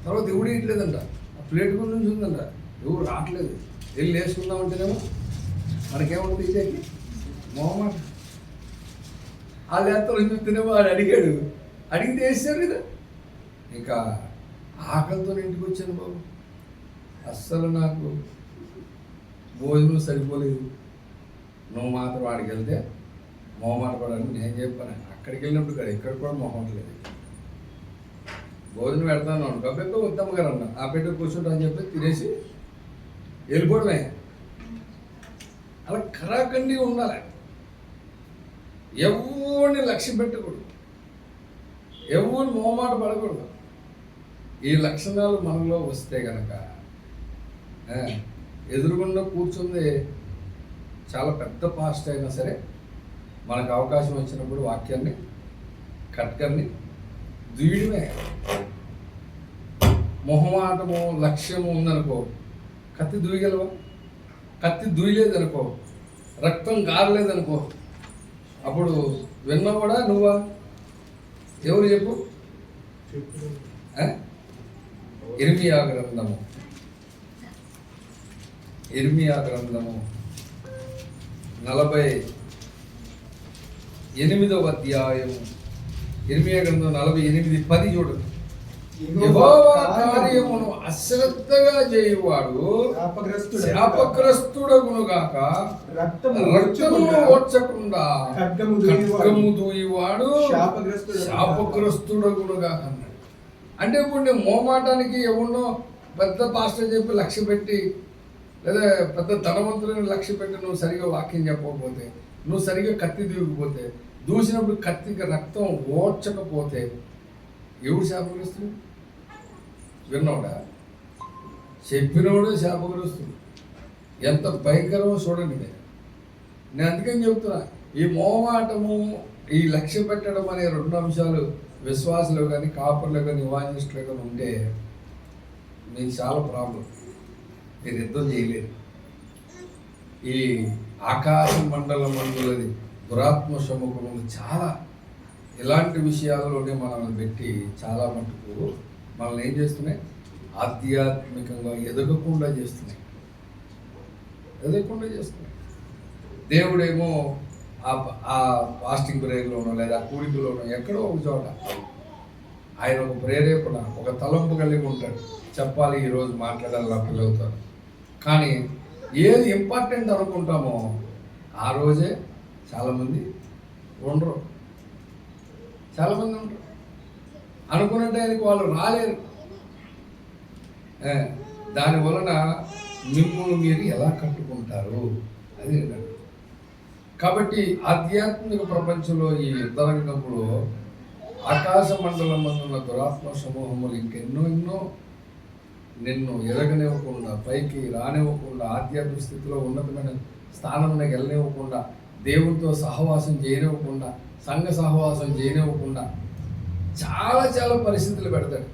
C: తర్వాత ఎవడు ఇట్లేదంట. ఆ ప్లేట్ గురించి ఉందంట, ఎవరు రావట్లేదు. వెళ్ళి వేసుకుందామంటేనేమో మనకేముంటుంది ఇదేకి మొహమాట. ఆ లేతలు చూస్తేనేమో వాడు అడిగాడు, అడిగితే వేసారు కదా. ఇంకా ఆకలితో ఇంటికి వచ్చాను బాబు, అస్సలు నాకు భోజనం సరిపోలేదు. నువ్వు మాత్రం వాడికి వెళ్తే మొహమాట పడాలని నేను చెప్పాను. అక్కడికి వెళ్ళినప్పుడు కదా ఇక్కడ కూడా మొహమాట లేదు. భోజనం పెడతాను అనుకో, వద్దమ్మ గారు అన్న, ఆ పెట్టు కూర్చుంటా అని చెప్పి తినేసి వెళ్ళిపోవడమే. అలా కరాకండి ఉండాలి. ఎవరిని లక్ష్యం పెట్టకూడదు, ఎవరిని మొహమాట పడకూడదు. ఈ లక్షణాలు మనలో వస్తే కనుక ఎదురుగుండా కూర్చుంది చాలా పెద్ద పాస్ట్ అయినా సరే మనకు అవకాశం వచ్చినప్పుడు వాక్యాన్ని కట్కర్ని దుయ్యడమే. మొహమాటము లక్ష్యము ఉందనుకో, కత్తి దూయగలవా? కత్తి దూయలేదనుకో, రక్తం గారలేదనుకో, అప్పుడు విన్నావు కూడా నువ్వా? ఎవరు చెప్పు? ఇర్మియా గ్రంథము 48వ అధ్యాయం, ఇర్మియా గ్రంథం 48:10 చూడండి. యెహోవా కార్యమును అశ్రద్ధగా చేయువాడు శాపగ్రస్తుడగును గాక, రక్తము ఓడ్చకుండా ఖడ్గము దూయువాడు శాపగ్రస్తుడగును గాక అన్నాడు. అంటే ఇప్పుడు నేను మోమాటానికి ఎవరినో పెద్ద పాస్టర్ చెప్పి లక్ష్య పెట్టి, లేదా పెద్ద ధనవంతులను లక్ష్య పెట్టి నువ్వు సరిగా వాక్యం చెప్పకపోతే, నువ్వు సరిగా కత్తి దూయకపోతే, దూసినప్పుడు కత్తికి రక్తం ఓడ్చకపోతే ఎవడు శాపగ్రస్తుడు? విన్నాడా? చెప్పినోడు శాపగ్రస్తుడు. ఎంత భయంకరమో చూడండి మీరు. నేను అందుకని చెప్తున్నా, ఈ మోమాటము, ఈ లక్ష్య పెట్టడం అనే 2 అంశాలు విశ్వాసులు కానీ, కాపర్లు కానీ, ఇవాంజలిస్టులు కానీ ఉంటే మీకు చాలా ప్రాబ్లం. మీరు యుద్ధం చేయలేరు. ఈ ఆకాశ మండలం మందులది దురాత్మ సముఖము చాలా ఇలాంటి విషయాల్లోనే మనల్ని పెట్టి చాలా మటుకు మనల్ని ఏం చేస్తున్నాయి? ఆధ్యాత్మికంగా ఎదగకుండా చేస్తున్నాయి. దేవుడేమో ఆ ఫాస్టింగ్ ప్రేయర్లోనో లేదా కూడికలోనో ఎక్కడో ఒక చోట ఆయన ఒక ప్రేరేపణ, ఒక తలంపు కలిగి ఉంటాడు. చెప్పాలి, ఈరోజు మాట్లాడాలి నా పిల్లలతో. కానీ ఏది ఇంపార్టెంట్ అనుకుంటామో ఆ రోజే చాలామంది ఉండరు. అనుకున్న టైంకి వాళ్ళు రాలేరు. దాని వలన మిమ్మల్ని మీరు ఎలా కట్టుకుంటారు అది. కాబట్టి ఆధ్యాత్మిక ప్రపంచంలో ఈ యుద్ధరంగంలో ఆకాశ మండలం ఉన్న దురాత్మ సమూహములు ఇంకెన్నో నిన్ను ఎదగనివ్వకుండా, పైకి రానివ్వకుండా, ఆధ్యాత్మిక స్థితిలో ఉన్నతమైన స్థానంలోకి వెళ్ళనివ్వకుండా, దేవునితో సహవాసం చేయనివ్వకుండా, సంఘ సహవాసం చేయనివ్వకుండా చాలా పరిస్థితులు పెడతాడు.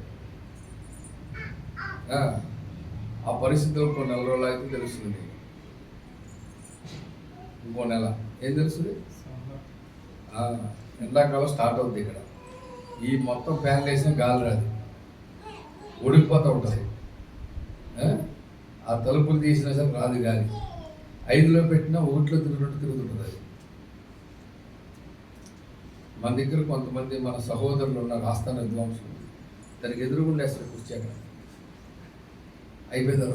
C: ఆ పరిస్థితులు కొన్ని నెల రోజులు అయితే తెలుస్తుంది. ఇంకో నెల ఏం తెలుస్తుంది? ఎండాకాలం స్టార్ట్ అవుతుంది. ఇక్కడ ఈ మొత్తం ఫ్యాన్లు వేసిన గాలి రాదు, ఉడికిపోతూ ఉంటుంది. ఆ తలుపులు తీసినా సరే రాదు గాలి. 5లో పెట్టినా 1లో తిరుగుతుంటుంది అది. మన దగ్గర కొంతమంది మన సహోదరులు ఉన్నారు, ఆస్థాన విద్వాంసులు. దానికి ఎదురుగుండేస్తారు కుర్చీ. అక్కడ అయిపోయింది.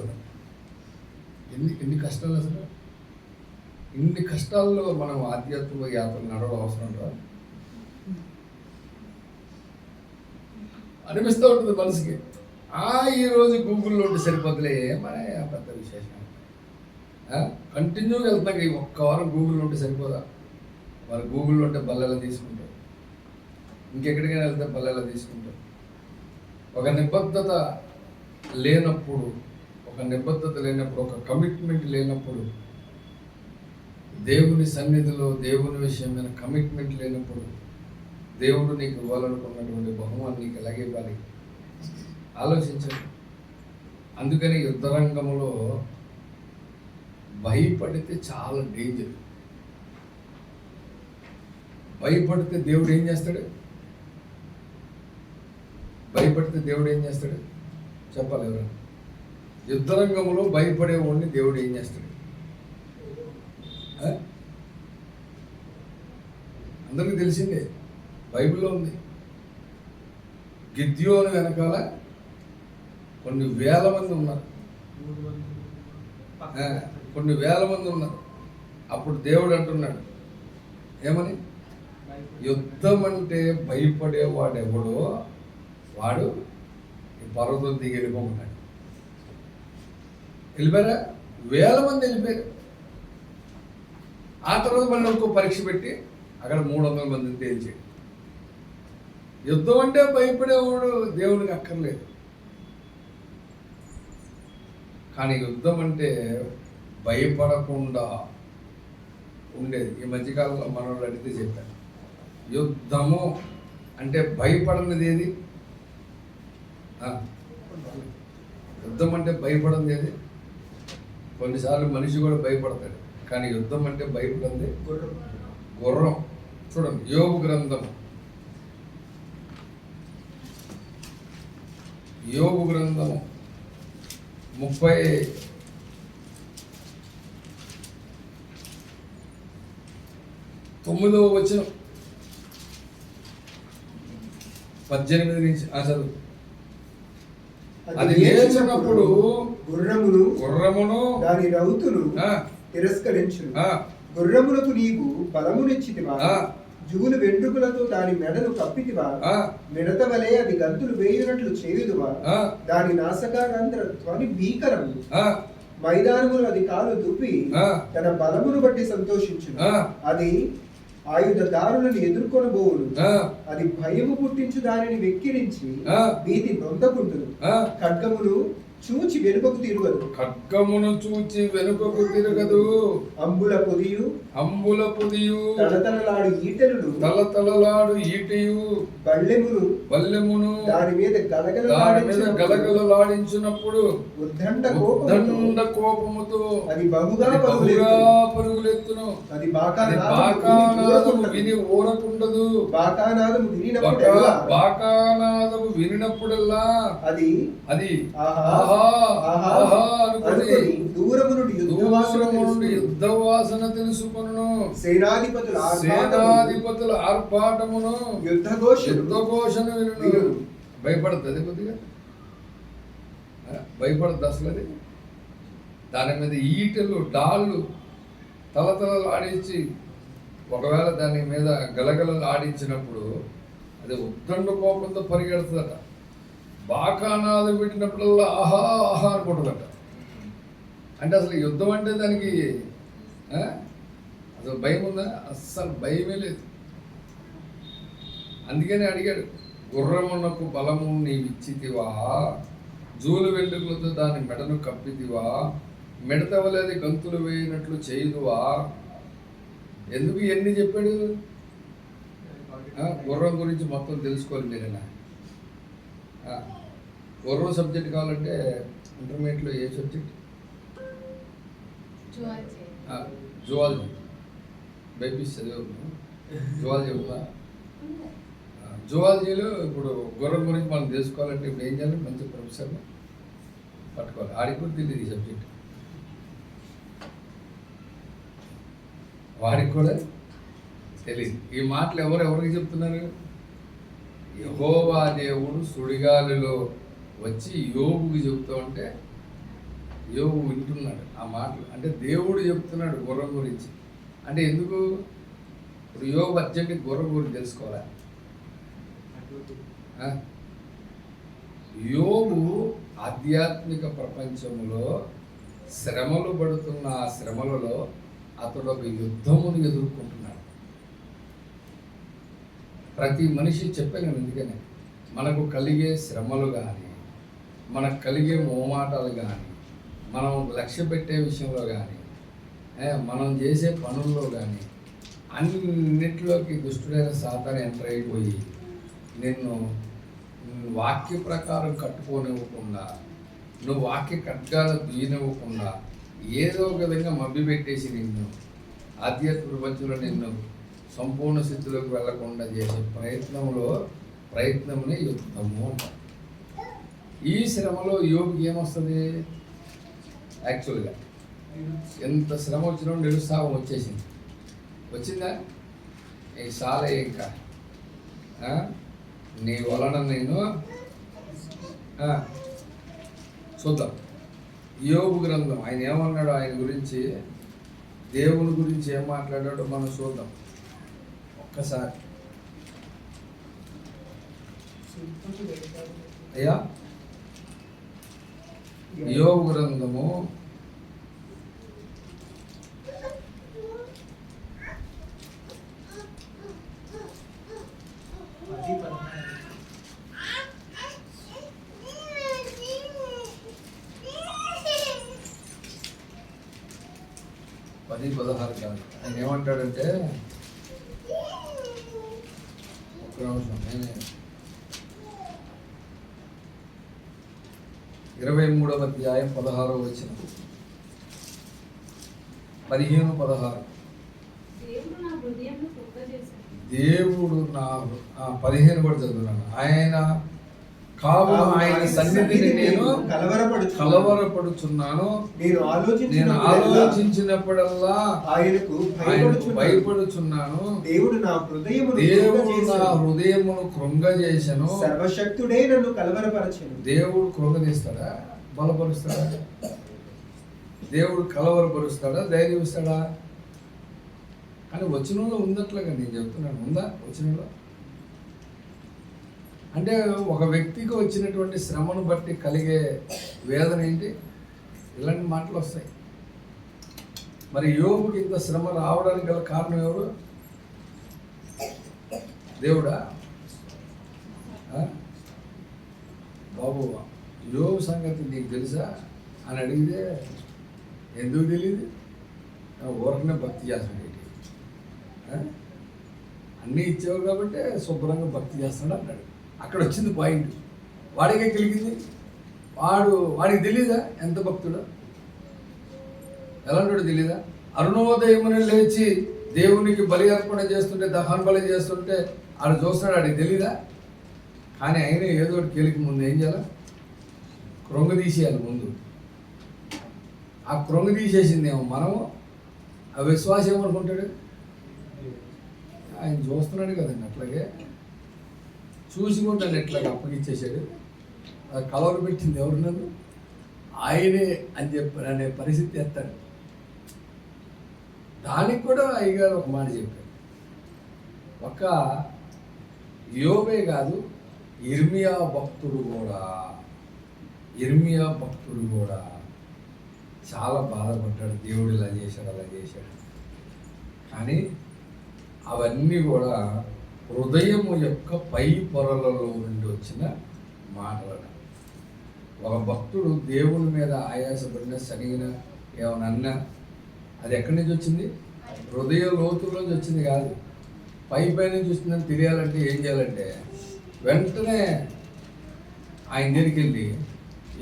C: ఎన్ని కష్టాలు అసలు. ఇన్ని కష్టాల్లో మనం ఆధ్యాత్మిక యాత్ర నడవడం అవసరం రా అనిపిస్తూ ఉంటుంది మనసుకి. ఈరోజు గూగుల్లో ఉంటే సరిపోతులే మరి పెద్ద విశేషం. కంటిన్యూగా వెళ్తాం. ఈ ఒక్క వారం గూగుల్లో ఉంటే సరిపోదా? మరి గూగుల్లో ఉంటే బల్లెలా తీసుకుంటారు, ఇంకెక్కడికైనా వెళ్తే బల్లెలా తీసుకుంటారు. ఒక నిబద్ధత లేనప్పుడు, ఒక కమిట్మెంట్ లేనప్పుడు, దేవుని సన్నిధిలో దేవుని విషయం మీద కమిట్మెంట్ లేనప్పుడు దేవుడు నీకు ఇవ్వాలనుకున్నటువంటి బహుమానం నీకు ఎలాగే ఇవ్వాలి ఆలోచించండి. అందుకని యుద్ధరంగంలో భయపడితే చాలా డేంజర్. భయపడితే దేవుడు ఏం చేస్తాడు? చెప్పాలి ఎవరైనా? యుద్ధరంగంలో భయపడేవాడిని దేవుడు ఏం చేస్తాడు? అందరికీ తెలిసిందే, బైబిల్లో ఉంది. గిద్యోను వెనకాల కొన్ని వేల మంది ఉన్నారు. అప్పుడు దేవుడు అంటున్నాడు ఏమని? యుద్ధం అంటే భయపడేవాడెవడో వాడు ఈ పర్వతం దిగి వెళ్ళిపోమన్నాడు. వెళ్ళిపోయారా? వేల మంది వెళ్ళిపోయారు. ఆ తర్వాత మళ్ళీ ఇంకో పరీక్ష పెట్టి అక్కడ 300 మందిని తేల్చాడు. యుద్ధం అంటే భయపడేవాడు దేవునికి అక్కర్లేదు. కానీ యుద్ధం అంటే భయపడకుండా ఉండేది. ఈ మధ్యకాలంలో మనోళ్ళు అడిగితే చెప్పాను, యుద్ధము అంటే భయపడనిది ఏది? యుద్ధం అంటే భయపడనిది ఏది? కొన్నిసార్లు మనిషి కూడా భయపడతాడు, కానీ యుద్ధం అంటే భయపడింది గుర్రం. చూడండి యోబు గ్రంథం, యోబు గ్రంథం 39వ వచనం 18 నుంచి చదువు. అది లేచినప్పుడు గుర్రమును
D: దాని రౌతులు తిరస్కరించును. గుర్రములకు నీవు బలమునిచ్చితివా, జూలు వెంట్రుకలతో దాని మెడను కప్పితివా, మిడత వలె అది గంతులు వేయునట్లు చేయుదువా, దాని నాసకారంధ్ర ధ్వని భీకరము, మైదానములు అది కాలు దుప్పి తన బలమును బట్టి సంతోషించును. అది ఆయుధదారులను ఎదుర్కొనబోవును. అది భయము పుట్టించు దానిని వెక్కిరించి భీతి నొందకుండును. ఖడ్గమును చూచి వెనుకకు తిరగదు,
C: ఖడ్గమును చూచి వెనుకకు తిరగదు.
D: అంబుల పొదియు తలతలలాడు ఈటెలను ఈటెయు బల్లెమును దాని మీద
C: గలగలలాడించినప్పుడు
D: ఉద్దండ
C: కోపముతో
D: అది బహుగా
C: పరుగులెత్తును.
D: అది
C: బాకానాదము విని ఊరకుండదు.
D: బాకానాదము
C: వినినప్పుడల్లా అది
D: దూరము నుండి
C: యుద్ధ వాసన తెలుసుకొను.
D: సేనాధిపతుల
C: ఆర్భాటమును యుద్ధఘోషను వినును. భయపడుతుంది కొద్దిగా, భయపడద్దు అసలు. అది దాని మీద ఈటెలు డాళ్ళు తలతలలు ఆడించి, ఒకవేళ దాని మీద గలగలలు ఆడించినప్పుడు అది ఉద్దండ కోపంతో పరిగెడుతుందట. బాకానాదం పెట్టినప్పుడల్లా ఆహా ఆహా అనుకుంటుందట. అంటే అసలు యుద్ధం అంటే దానికి అసలు భయం ఉందా? అస్సలు భయమే లేదు. అందుకనే అడిగాడు, గుర్రమునకు బలము నీవిచ్చితివా, జూలు వెంట్రుకలతో దాని మెడను కప్పితివా, మిడత వలె గంతులు వేయినట్లు చేయుదువా. ఎందుకు ఇవన్నీ చెప్పాడు? గుర్రం గురించి మొత్తం తెలుసుకోవాలి మీరేనా. గుర్రం సబ్జెక్ట్ కావాలంటే ఇంటర్మీడియట్లో ఏ సబ్జెక్ట్? జువాలజీ. బైపీసీ చదివాను, జువాలజీ ఉందా? జువాలజీలో ఇప్పుడు గుర్రం గురించి మనం తెలుసుకోవాలంటే ఇప్పుడు ఏం చేయాలి? మంచి ప్రొఫెసర్ని పట్టుకోవాలి. ఆడికి కూడా తెలియదు ఈ సబ్జెక్ట్, వాడికి కూడా తెలియదు. ఈ మాటలు ఎవరికి చెప్తున్నారు? యెహోవా దేవుడు సుడిగాలిలో వచ్చి యోబుకి చెప్తూ ఉంటే యోబు వింటున్నాడు ఆ మాటలు. అంటే దేవుడు చెప్తున్నాడు గుర్రం గురించి. అంటే ఎందుకు? ఇప్పుడు యోబు అర్జెంట్ గుర్రం గురించి తెలుసుకోవాలా? యోబు ఆధ్యాత్మిక ప్రపంచంలో శ్రమలు పడుతున్న ఆ శ్రమలలో అతడు ఒక యుద్ధమును ఎదుర్కొంటున్నాడు. ప్రతి మనిషి చెప్పాను ఎందుకనే, మనకు కలిగే శ్రమలు కానీ, మనకు కలిగే మోమాటాలు కానీ, మనం లక్ష్య పెట్టే విషయంలో కానీ, మనం చేసే పనుల్లో కానీ అన్నిటిలోకి దుష్టుడైన సాతాను ఎంటర్ అయిపోయి నిన్ను వాక్య ప్రకారం కట్టుకోనివ్వకుండా, నువ్వు వాక్య ఖడ్గాలు దుయ్యనివ్వకుండా ఏదో ఒక విధంగా మభ్యపెట్టేసి నిన్ను ఆధ్యాత్మిక ప్రపంచంలో నిన్ను సంపూర్ణ స్థితిలోకి వెళ్లకుండా చేసే ప్రయత్నంనే యుద్ధము అంటారు. ఈ శ్రమలో యోగికి ఏమొస్తుంది? యాక్చువల్గా ఎంత శ్రమ వచ్చినా నిరుత్సాహం వచ్చేసింది. వచ్చిందా? ఈ సాలే ఇంకా నీ వలన నేను చూద్దాం. యోబు గ్రంథం ఆయన ఏమన్నాడు, ఆయన గురించి, దేవుని గురించి ఏం మాట్లాడాడో మనం చూద్దాం ఒక్కసారి. అయ్యా యోబు గ్రంథము 10-16 కాదు. ఆయన ఏమంటాడంటే, ఒక్క నిమిషం, నేనే 23వ అధ్యాయం 16వ వచనం. 15-16.
E: దేవుడు నా హృదయంను కృపచేశాడు.
C: దేవుడు నా 15 కూడా చదువున్నాను. ఆయన కావున ఆయన సన్నిధిని నేను కలవరపడుచున్నాను.
D: నేను
C: ఆలోచించినప్పుడల్లా
D: ఆయనకు
C: భయపడుచున్నాను.
D: దేవుడు నా
C: హృదయమును కృంగజేసెను.
D: సర్వశక్తుడే నన్ను కలవరపరచెను.
C: దేవుడు కృంగజేస్తాడా? బలపరుస్తాడా? దేవుడు కలవరపరుస్తాడా? ధైర్యం ఇస్తాడా? కానీ వచనంలో ఉన్నట్లుగా నేను చెప్తున్నాను. ఉందా వచనంలో? అంటే ఒక వ్యక్తికి వచ్చినటువంటి శ్రమను బట్టి కలిగే వేదన ఏంటి? ఇలాంటి మాటలు వస్తాయి. మరి యోబుకి ఇంత శ్రమ రావడానికి గల కారణం ఎవరు? దేవుడా? బాబు, యోబు సంగతి నీకు తెలుసా అని అడిగితే ఎందుకు తెలియదు? ఊరకనే భక్తి చేస్తాడు. అన్నీ ఇచ్చావు కాబట్టి శుభ్రంగా భక్తి చేస్తాడు అన్నాడు. అక్కడ వచ్చింది పాయింట్. వాడికే కలిగింది. వాడికి తెలీదా ఎంత భక్తుడో? ఎలాంటి తెలీదా? అరుణోదయముని లేచి దేవునికి బలి అర్పణ చేస్తుంటే, దహన బలి చేస్తుంటే ఆడు చూస్తున్నాడు. ఆడికి తెలీదా? కానీ ఆయన ఏదో ఒకటి కేలికి ముందు ఏం చేయాలి? కృంగ తీసేయాలి ముందు. ఆ కృంగ తీసేసిందేమో మనము. ఆ విశ్వాసం ఏమనుకుంటాడు? ఆయన చూస్తున్నాడు కదండి. అట్లాగే చూసుకుంటాను ఎట్లాగా అప్పగిచ్చేసాడు. అది కలవరు పెట్టింది ఎవరున్నారు? ఆయనే అని చెప్పి అనే పరిస్థితి ఎత్తాడు. దానికి కూడా అయ్యగారు ఒక మాట చెప్పారు. ఒక యోబే కాదు, ఇర్మియా భక్తుడు కూడా చాలా బాధపడ్డాడు. దేవుడు ఇలా చేశాడు, అలా చేశాడు. కానీ అవన్నీ కూడా హృదయము యొక్క పై పొరలలో నుండి వచ్చిన మాటలు. ఒక భక్తుడు దేవుని మీద ఆయాసపడిన, సరిగిన ఏమన్నా అది ఎక్కడి నుంచి వచ్చింది? హృదయ లోతుల్లోంచి వచ్చింది కాదు. పై నుంచి వచ్చిందని తెలియాలంటే ఏం చేయాలంటే వెంటనే ఆయన దగ్గరికి వెళ్ళి,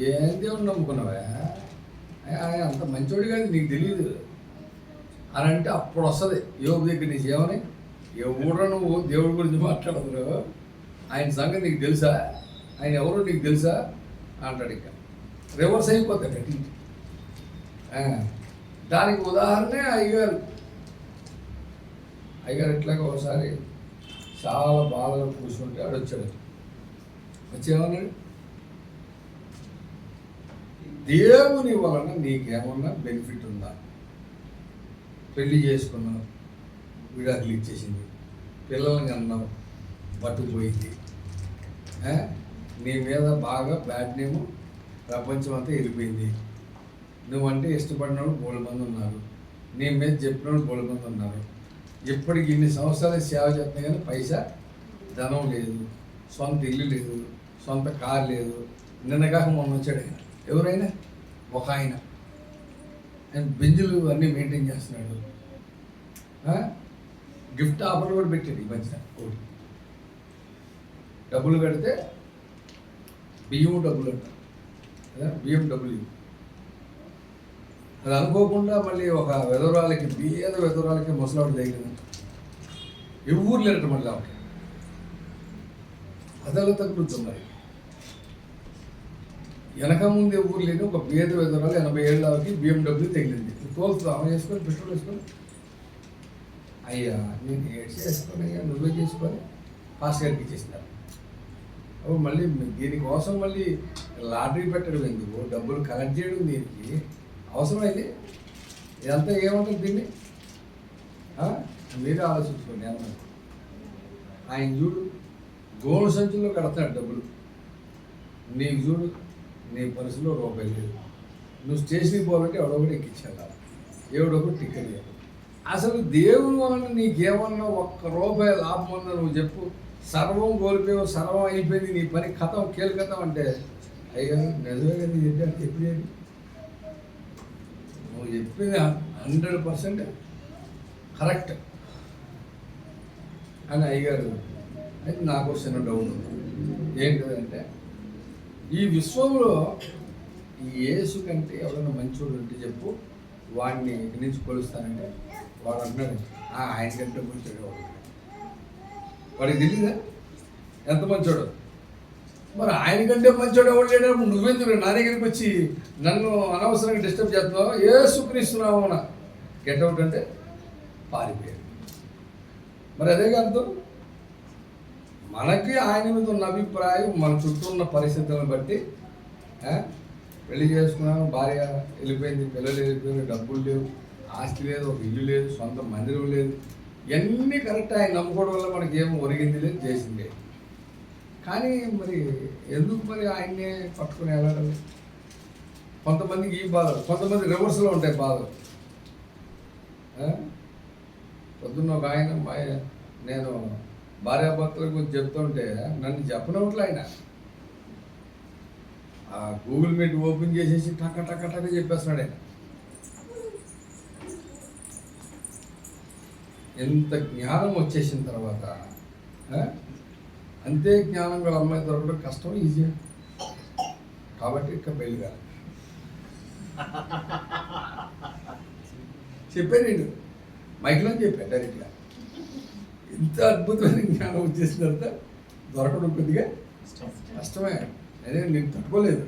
C: ఏం దేవుడు నమ్ముకున్నావా? ఆయన అంత మంచోడు కాదు, నీకు తెలియదు అని అంటే అప్పుడు వస్తుంది యోబు దగ్గర నుంచి. ఏమని? ఎవడో నువ్వు దేవుడి గురించి మాట్లాడుతున్నావు, ఆయన సంగతి నీకు తెలుసా, ఆయన ఎవరో నీకు తెలుసా అంటాడు. ఇక రివర్స్ అయిపోతాడు. దానికి ఉదాహరణే అయ్యగారు ఇట్లాగా ఒకసారి చాలా బాధగా కూర్చుంటే ఆడు వచ్చాడు. వచ్చేమన్నాడు? దేవుని వలన నీకేమన్నా బెనిఫిట్ ఉందా? పెళ్లి చేసుకున్నావు, విడాకులు ఇచ్చేసింది, పిల్లల్ని అన్నావు, పట్టుకుపోయింది, నీ మీద బాగా బ్యాడ్ నేము ప్రపంచం అంతా వెళ్ళిపోయింది. నువ్వంటే ఇష్టపడిన వాళ్ళు బోళ్ళ మంది ఉన్నారు, నీ మీద చెప్పిన వాళ్ళు బోళ్ళ మంది ఉన్నారు. ఇప్పటికి ఇన్ని సంవత్సరాలు సేవ చేస్తున్నా కానీ పైసా ధనం లేదు, సొంత ఇల్లు లేదు, సొంత కారు లేదు. నిన్నగాక మొన్న వచ్చాడు ఆయన. ఎవరైనా ఒక ఆయన బెంజులు అన్నీ మెయింటైన్ చేస్తున్నాడు. గిఫ్ట్ ఆఫర్లు కూడా పెట్టాడు ఈ మధ్యన. ఒకటి డబ్బులు కడితే బియ్యం డబ్బులు అంటారు కదా, BMW. అది అనుకోకుండా మళ్ళీ ఒక వెదవరాలకి, వెదవరాలకి ముసలాడు తగిలింది. ఎవరు లేరట మళ్ళీ ఆవిడ అదలు తగ్గుతుంది. వెనక ముందు ఎవరు లేని ఒక పేద వెదవరాలు 80 ఏళ్ళకి BMW తగిలింది. తోలుతుంది ఆమె చేసుకొని, పెట్రోల్ వేసుకొని, అయ్యా నేను ఏడ్స్ చేసుకొని, అయ్యా నువ్వే చేసుకొని ఫాస్ట్ గారికి ఇచ్చేసినారు. అప్పుడు మళ్ళీ దీనికోసం మళ్ళీ లాటరీ పెట్టడం ఎందుకు, డబ్బులు కలెక్ట్ చేయడం దీనికి అవసరమైంది. ఇదంతా ఏమంటారు దీన్ని? మీరే ఆలోచించుకోండి. ఏమన్నా ఆయన చూడు గోను సంచుల్లో కడతాడు డబ్బులు, నీకు చూడు నీ పర్సులో రూపాయలు లేదు. నువ్వు స్టేషన్కి పోవాలంటే ఎవడొకటి ఎక్కించాలి, ఎవడొకటి టికెట్ ఇవ్వాలి. అసలు దేవుని వలన నీకేమన్నా ఒక్క రూపాయి లాభం ఉందా నువ్వు చెప్పు. సర్వం కోల్పోయావు, సర్వం అయిపోయింది, నీ పని కథం కీలకథం అంటే అయ్యా నిజమే కదా నీ చెప్పి ఎప్పుడు నువ్వు చెప్పింది 100% కరెక్ట్ అని అయ్యగారు. అయితే నాకు చిన్న డౌట్ ఉంది. ఏంటిదంటే ఈ విశ్వంలో ఈ యేసు కంటే ఎవరైనా మంచోడు అంటే చెప్పు. వాడిని ఇక్కడి నుంచి కొలుస్తానంటే వాడు అంటున్నాడు ఆయన కంటే మంచోడు వాడికి తెలియదా ఎంత మంచోడు. మరి ఆయన కంటే మంచోడు ఎవరు లేనప్పుడు నువ్వెందుకు నా దగ్గరికి వచ్చి నన్ను అనవసరంగా డిస్టర్బ్ చేస్తున్నావు? యేసుక్రీస్తున్నావు అన్న గెట్అవుట్ అంటే పారిపోయాడు. మరి అదే అర్థం. మనకి ఆయన మీద ఉన్న అభిప్రాయం మన చుట్టూ ఉన్న పరిస్థితులను బట్టి పెళ్లి చేసుకున్నాను, భార్య వెళ్ళిపోయింది, పిల్లలు వెళ్ళిపోయింది, డబ్బులు లేవు, ఆస్తి లేదు, ఒక ఇల్లు లేదు, సొంత మందిరం లేదు, ఇవన్నీ కరెక్ట్. ఆయన నమ్ముకోవడం వల్ల మనకి ఏం ఒరిగింది లేదు, చేసింది లేదు. కానీ మరి ఎందుకు మరి ఆయన్నే పట్టుకుని వెళ్ళాలి? కొంతమందికి ఈ బాధలు, కొంతమంది రివర్స్లో ఉంటాయి బాధలు. పొద్దున్న ఒక ఆయన నేను భార్యాభర్తల గురించి చెప్తుంటే నన్ను చెప్పనట్లు ఆయన ఆ గూగుల్ మీట్ ఓపెన్ చేసేసి టక్క టక్క టక్క చెప్పేస్తున్నాడు ఆయన. ఎంత జ్ఞానం వచ్చేసిన తర్వాత అంతే జ్ఞానం గల అమ్మాయి దొరకడం కష్టం, ఈజీ. కాబట్టి ఇక పెళ్ళి కాదు చెప్పాను నేను మైక్లో చెప్పాను డైరెక్ట్గా. ఇంత అద్భుతమైన జ్ఞానం వచ్చేసిన తర్వాత దొరకడం కొద్దిగా కష్టమే. అదే నేను తట్టుకోలేదు.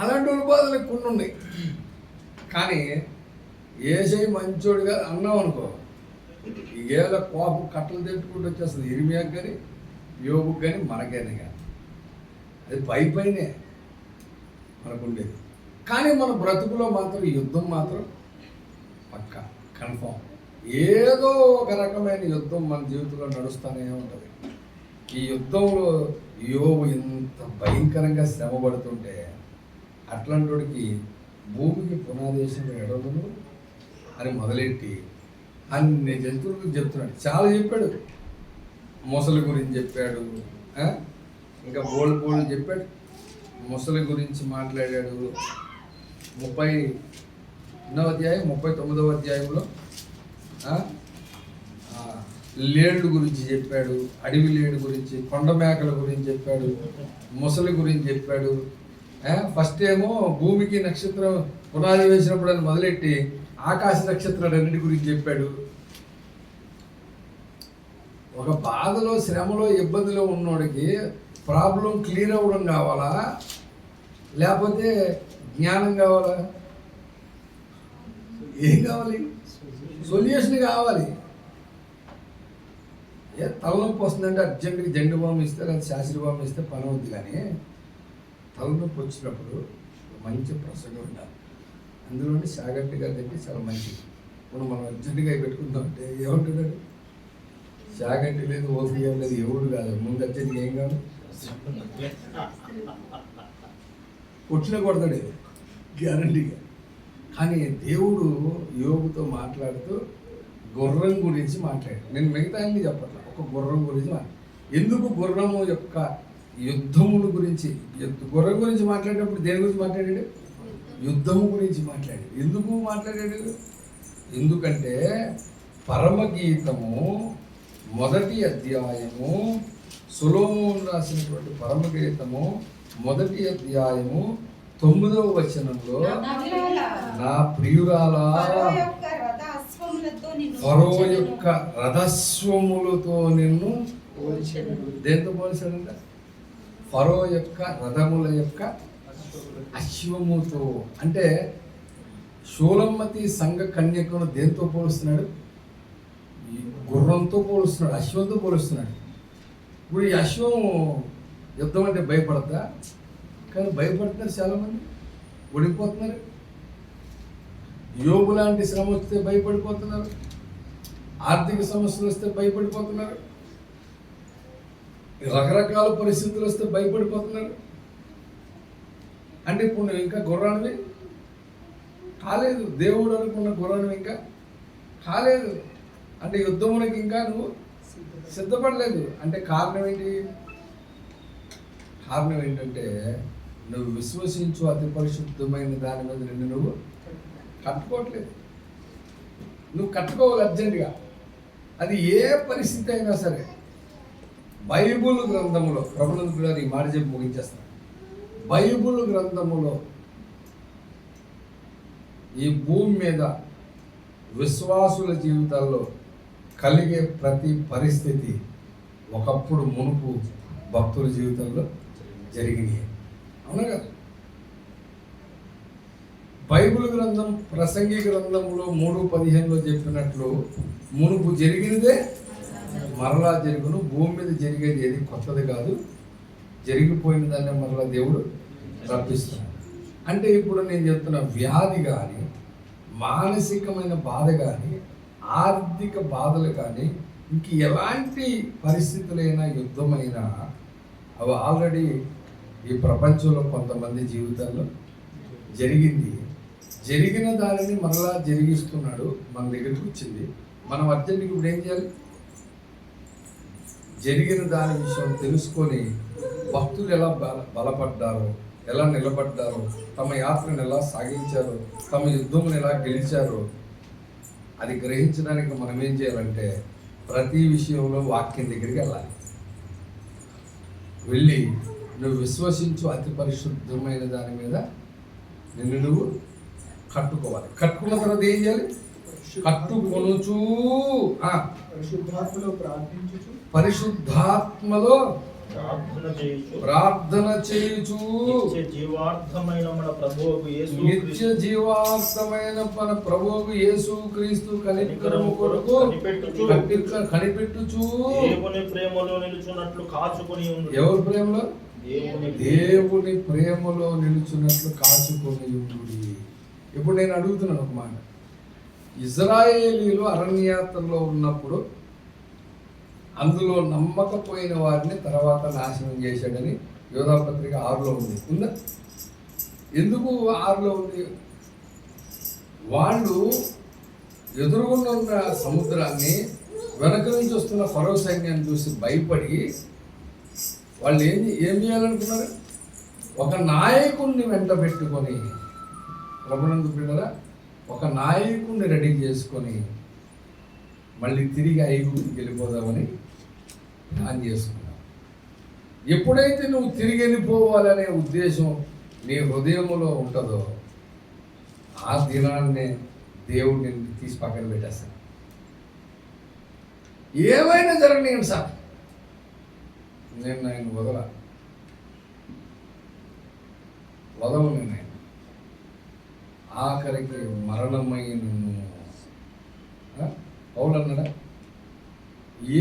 C: అలాంటి బాధలు కొన్ని ఉన్నాయి. కానీ ఏసై మంచోడుగా అన్నాం అనుకో, ఏదో కోపం కట్టలు తెట్టుకుంటూ వచ్చేస్తుంది. ఇర్మియాకి కానీ యోగుకి కానీ మనకైనా కానీ అది పైనే మనకుండేది. కానీ మన బ్రతుకులో మాత్రం యుద్ధం మాత్రం పక్క కన్ఫామ్. ఏదో ఒక రకమైన యుద్ధం మన జీవితంలో నడుస్తూనే ఉంటుంది. ఈ యుద్ధంలో యోబు ఇంత భయంకరంగా శ్రమ పడుతుంటే అట్లాంటికి భూమికి పునాదేశంలో ఎడవను అని మొదలెట్టి అన్ని జంతువుల గురించి చెప్తున్నాడు. చాలా చెప్పాడు. మొసలి గురించి చెప్పాడు, ఇంకా బోళ్ళు చెప్పాడు. మొసలి గురించి మాట్లాడాడు. 30వ అధ్యాయం 39వ అధ్యాయంలో లేళ్ళు గురించి చెప్పాడు, అడవి లేడు గురించి, కొండ మేకల గురించి చెప్పాడు, మొసలి గురించి చెప్పాడు. ఫస్ట్ ఏమో భూమికి నక్షత్రం పునాది వేసినప్పుడు అని మొదలెట్టి ఆకాశ నక్షత్రాలన్నిటి గురించి చెప్పాడు. ఒక బాధలో, శ్రమలో, ఇబ్బందిలో ఉన్నోడికి ప్రాబ్లం క్లియర్ అవ్వడం కావాలా, లేకపోతే జ్ఞానం కావాలా? ఏం కావాలి? సొల్యూషన్ కావాలి. తలనొప్పి వస్తుందంటే అర్జెంటుగా జండు బాంబు ఇస్తే లేదా శాస్త్రి బాంబు ఇస్తే పని అవుద్ది. కానీ తలనొప్పి వచ్చినప్పుడు మంచి ప్రసంగం ఉండాలి. అందులోని సాగంటి గారు దగ్గర చాలా మంచిది. మనం అర్జెంటుగా పెట్టుకుందాం అంటే ఏమంటున్నాడు? సాగంటి లేదు, ఓపిక లేదు, ఎవడు కాదు. ముందు అర్జెంటుగా ఏం కాదు? కొట్టిన కొడతాడు గ్యారంటీగా. కానీ దేవుడు యోగుతో మాట్లాడుతూ గుర్రం గురించి మాట్లాడాడు. నేను మిగతా అన్ని చెప్పట్లా, ఒక గుర్రం గురించి ఎందుకు గుర్రము యొక్క యుద్ధముల గురించి, గుర్రం గురించి మాట్లాడేటప్పుడు దేని గురించి మాట్లాడాడు? యుద్ధము గురించి మాట్లాడాడు. ఎందుకు మాట్లాడాడు? ఎందుకంటే పరమగీతము 1వ అధ్యాయము, సొలొమోను రాసినటువంటి పరమగీతము 1వ అధ్యాయము 9వ వచనంలో, నా ప్రియురాలా ఫరో యొక్క రథస్వములతో నిన్ను దేంతో పోల్చాడంట? ఫరో యొక్క రథముల యొక్క అశ్వముతో. అంటే షూలమ్మతి సంఘ కన్యకను దేంతో పోలుస్తున్నాడు? గుర్రంతో పోలుస్తున్నాడు, అశ్వంతో పోలుస్తున్నాడు. ఇప్పుడు ఈ అశ్వం యుద్ధం అంటే భయపడతా? కానీ భయపడుతున్నారు చాలామంది, ఓడిపోతున్నారు. యోగు లాంటి శ్రమ వస్తే భయపడిపోతున్నారు, ఆర్థిక సమస్యలు వస్తే భయపడిపోతున్నారు, రకరకాల పరిస్థితులు వస్తే భయపడిపోతున్నారు. అంటే ఇప్పుడు నువ్వు ఇంకా గుర్రానివి కాలేదు, దేవుడు అనుకున్న గుర్రానివి ఇంకా కాలేదు. అంటే యుద్ధమునికి ఇంకా నువ్వు సిద్ధపడలేదు. అంటే కారణం ఏంటి? కారణం ఏంటంటే నువ్వు విశ్వసించు అతి పరిశుద్ధమైన దాని మీద నిన్ను నువ్వు కట్టుకోవట్లేదు. నువ్వు కట్టుకోవాలి అర్జెంటుగా. అది ఏ పరిస్థితి అయినా సరే. బైబుల్ గ్రంథములో, ప్రభునందు గారు ఈ మాట చెప్పి ముగించేస్తాను. బైబుల్ గ్రంథములో ఈ భూమి మీద విశ్వాసుల జీవితాల్లో కలిగే ప్రతి పరిస్థితి ఒకప్పుడు మునుపు భక్తుల జీవితంలో జరిగినాయి. అవునా కదా? బైబిల్ గ్రంథం ప్రసంగి గ్రంథంలో 3:15 చెప్పినట్లు మునుపు జరిగినదే మరలా జరుగును. భూమి మీద జరిగేది ఏది కొత్తది కాదు. జరిగిపోయిన దాన్ని మరలా దేవుడు రప్పిస్తున్నాడు. అంటే ఇప్పుడు నేను చెప్తున్న వ్యాధి కానీ, మానసికమైన బాధ కానీ, ఆర్థిక బాధలు కానీ, ఇంక ఎలాంటి పరిస్థితులైనా, యుద్ధమైనా అవి ఆల్రెడీ ఈ ప్రపంచంలో కొంతమంది జీవితాల్లో జరిగింది. జరిగిన దానిని మరలా జరిగిస్తున్నాడు. మన దగ్గరికి వచ్చింది. మనం అర్జెంట్గా ఇప్పుడు ఏం చేయాలి? జరిగిన దాని విషయం తెలుసుకొని భక్తులు ఎలా బలపడ్డారో, ఎలా నిలబడ్డారో, తమ యాత్రను ఎలా సాగించారో, తమ యుద్ధమును ఎలా గెలిచారో అది గ్రహించడానికి మనం ఏం చేయాలంటే ప్రతి విషయంలో వాక్యం దగ్గరికి వెళ్ళాలి. వెళ్ళి నువ్వు విశ్వసించు అతి పరిశుద్ధమైన దాని మీద నిన్ను నువ్వు కట్టుకోవాలి. కట్టుకున్న తర్వాత ఏం చేయాలి? కట్టుకొనుచు
D: పరిశుద్ధాత్మలో ప్రార్థించుచు,
C: పరిశుద్ధాత్మలో ప్రార్థన చేయుచు
F: నిత్య జీవార్థమైన మన ప్రభువుకు యేసుక్రీస్తు కనికరము కొరకు కనిపెట్టుచు దేవుని ప్రేమలో నిలుచున్నట్లు కాచుకొని ఉండు.
C: ఎవరి ప్రేమలో? దేవుని ప్రేమలో నిలుచున్నట్లు కాచుకొని ఉండు. ఇప్పుడు నేను అడుగుతున్నాను ఒక మాట. ఇజ్రాయేలీలు అరణ్యయాత్రలో ఉన్నప్పుడు అందులో నమ్మకపోయిన వారిని తర్వాత నాశనం చేశాడని యోధాపత్రిక 6లో ఉంది. ఉందా? ఎందుకు 6లో ఉంది? వాళ్ళు ఎదురుగున్న సముద్రాన్ని, వెనక నుంచి వస్తున్న ఫరో సైన్యాన్ని చూసి భయపడి వాళ్ళు ఏం చేయాలనుకున్నారు? ఒక నాయకుడిని వెంట పెట్టుకొని, ప్రభునందు పిల్లరా, ఒక నాయకుడిని రెడీ చేసుకొని మళ్ళీ తిరిగి ఐగుప్తుకి వెళ్ళిపోదామని ప్లాన్ చేసుకున్నావు. ఎప్పుడైతే నువ్వు తిరిగి వెళ్ళిపోవాలనే ఉద్దేశం నీ హృదయంలో ఉంటుందో ఆ దినాన్నే దేవుడు నిన్ను తీసి పక్కన పెట్టేస్తాడు. ఏమైనా జరగనియండి సార్, నేను ఆయన వదలను నేను. ఆఖరికి మరణమైన పౌలు అన్నాడా?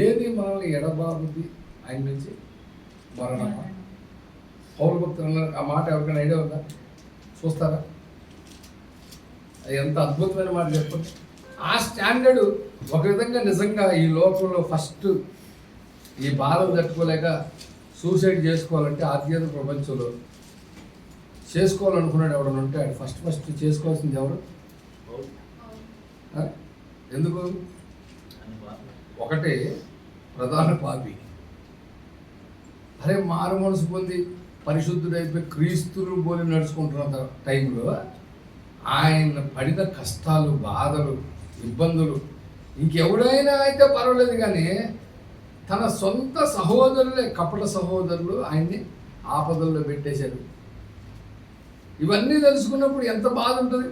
C: ఏది మనల్ని ఎడబాబుది ఆయన నుంచి? మరణమా? పౌలు భక్తులు అన్నారు. ఆ మాట ఎవరికైనా ఐడియా ఉందా? చూస్తారా? అది ఎంత అద్భుతమైన మాట చెప్పండి. ఆ స్టాండర్డ్ ఒక విధంగా నిజంగా ఈ లోకంలో ఫస్ట్ ఈ బాధలు తట్టుకోలేక సూసైడ్ చేసుకోవాలంటే ఆధ్యాత్మిక ప్రపంచంలో చేసుకోవాలనుకున్నాడు ఎవడన్నా ఉంటే ఆయన ఫస్ట్ చేసుకోవాల్సింది ఎవరు? ఎందుకు? ఒకటి ప్రధాన పాపి. అరే మారు మనసు పొంది పరిశుద్ధుడైపోయి క్రీస్తులు పోలి నడుచుకుంటున్న టైంలో ఆయన పడిన కష్టాలు, బాధలు, ఇబ్బందులు ఇంకెవడైనా అయితే పర్వాలేదు, కానీ తన సొంత సహోదరులే, కపట సహోదరులు ఆయన్ని ఆపదల్లో పెట్టేశారు. ఇవన్నీ తెలుసుకున్నప్పుడు ఎంత బాధ ఉంటుంది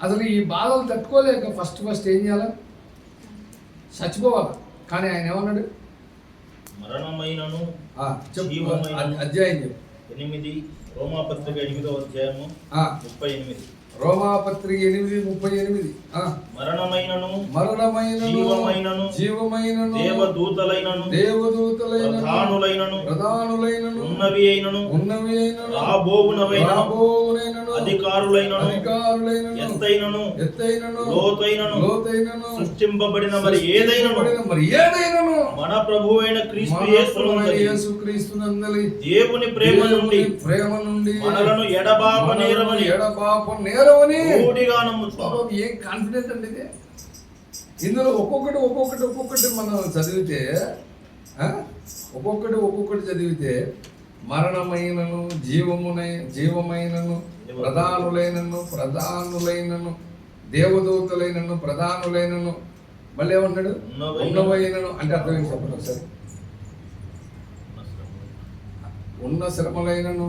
C: అసలు. ఈ బాధలు తట్టుకోలేక ఫస్ట్ ఏం చేయాలి? చచ్చిపోవాలి. కానీ ఆయన ఏమన్నాడు?
F: మరణమైనను
C: అధ్యాయం
F: 8 రోమాపత్రిక 8వ అధ్యాయము 38.
C: రోమాపత్రిక 8:38.
F: మరణమైనను
C: జీవమైనను
F: దేవదూతలైనను ప్రధానులైనను ఉన్నవి అయినను రాబోవునవైనను అధికారులైనను ఎత్తైనను లోతైనను సృష్టింపబడిన మరి ఏదైనను మన ప్రభువైన యేసుక్రీస్తునందలి దేవుని ప్రేమ నుండి మనలను ఎడబాపనేరమని గూఢిగా నమ్ముచున్నాము.
C: ఏం కాన్ఫిడెంట్ అండి ఇది. ఇందులో ఒక్కొక్కటి మనం చదివితే ఒక్కొక్కటి చదివితే మరణమైనను జీవమైనను ప్రధానులైనను దేవదూతలైనను ప్రధానులైనను మళ్ళీ ఏమన్నాడు? ఉన్నవైనను అంటే అర్థం ఏంటి చెప్పండి ఒకసారి. ఉన్న శ్రమలైనను,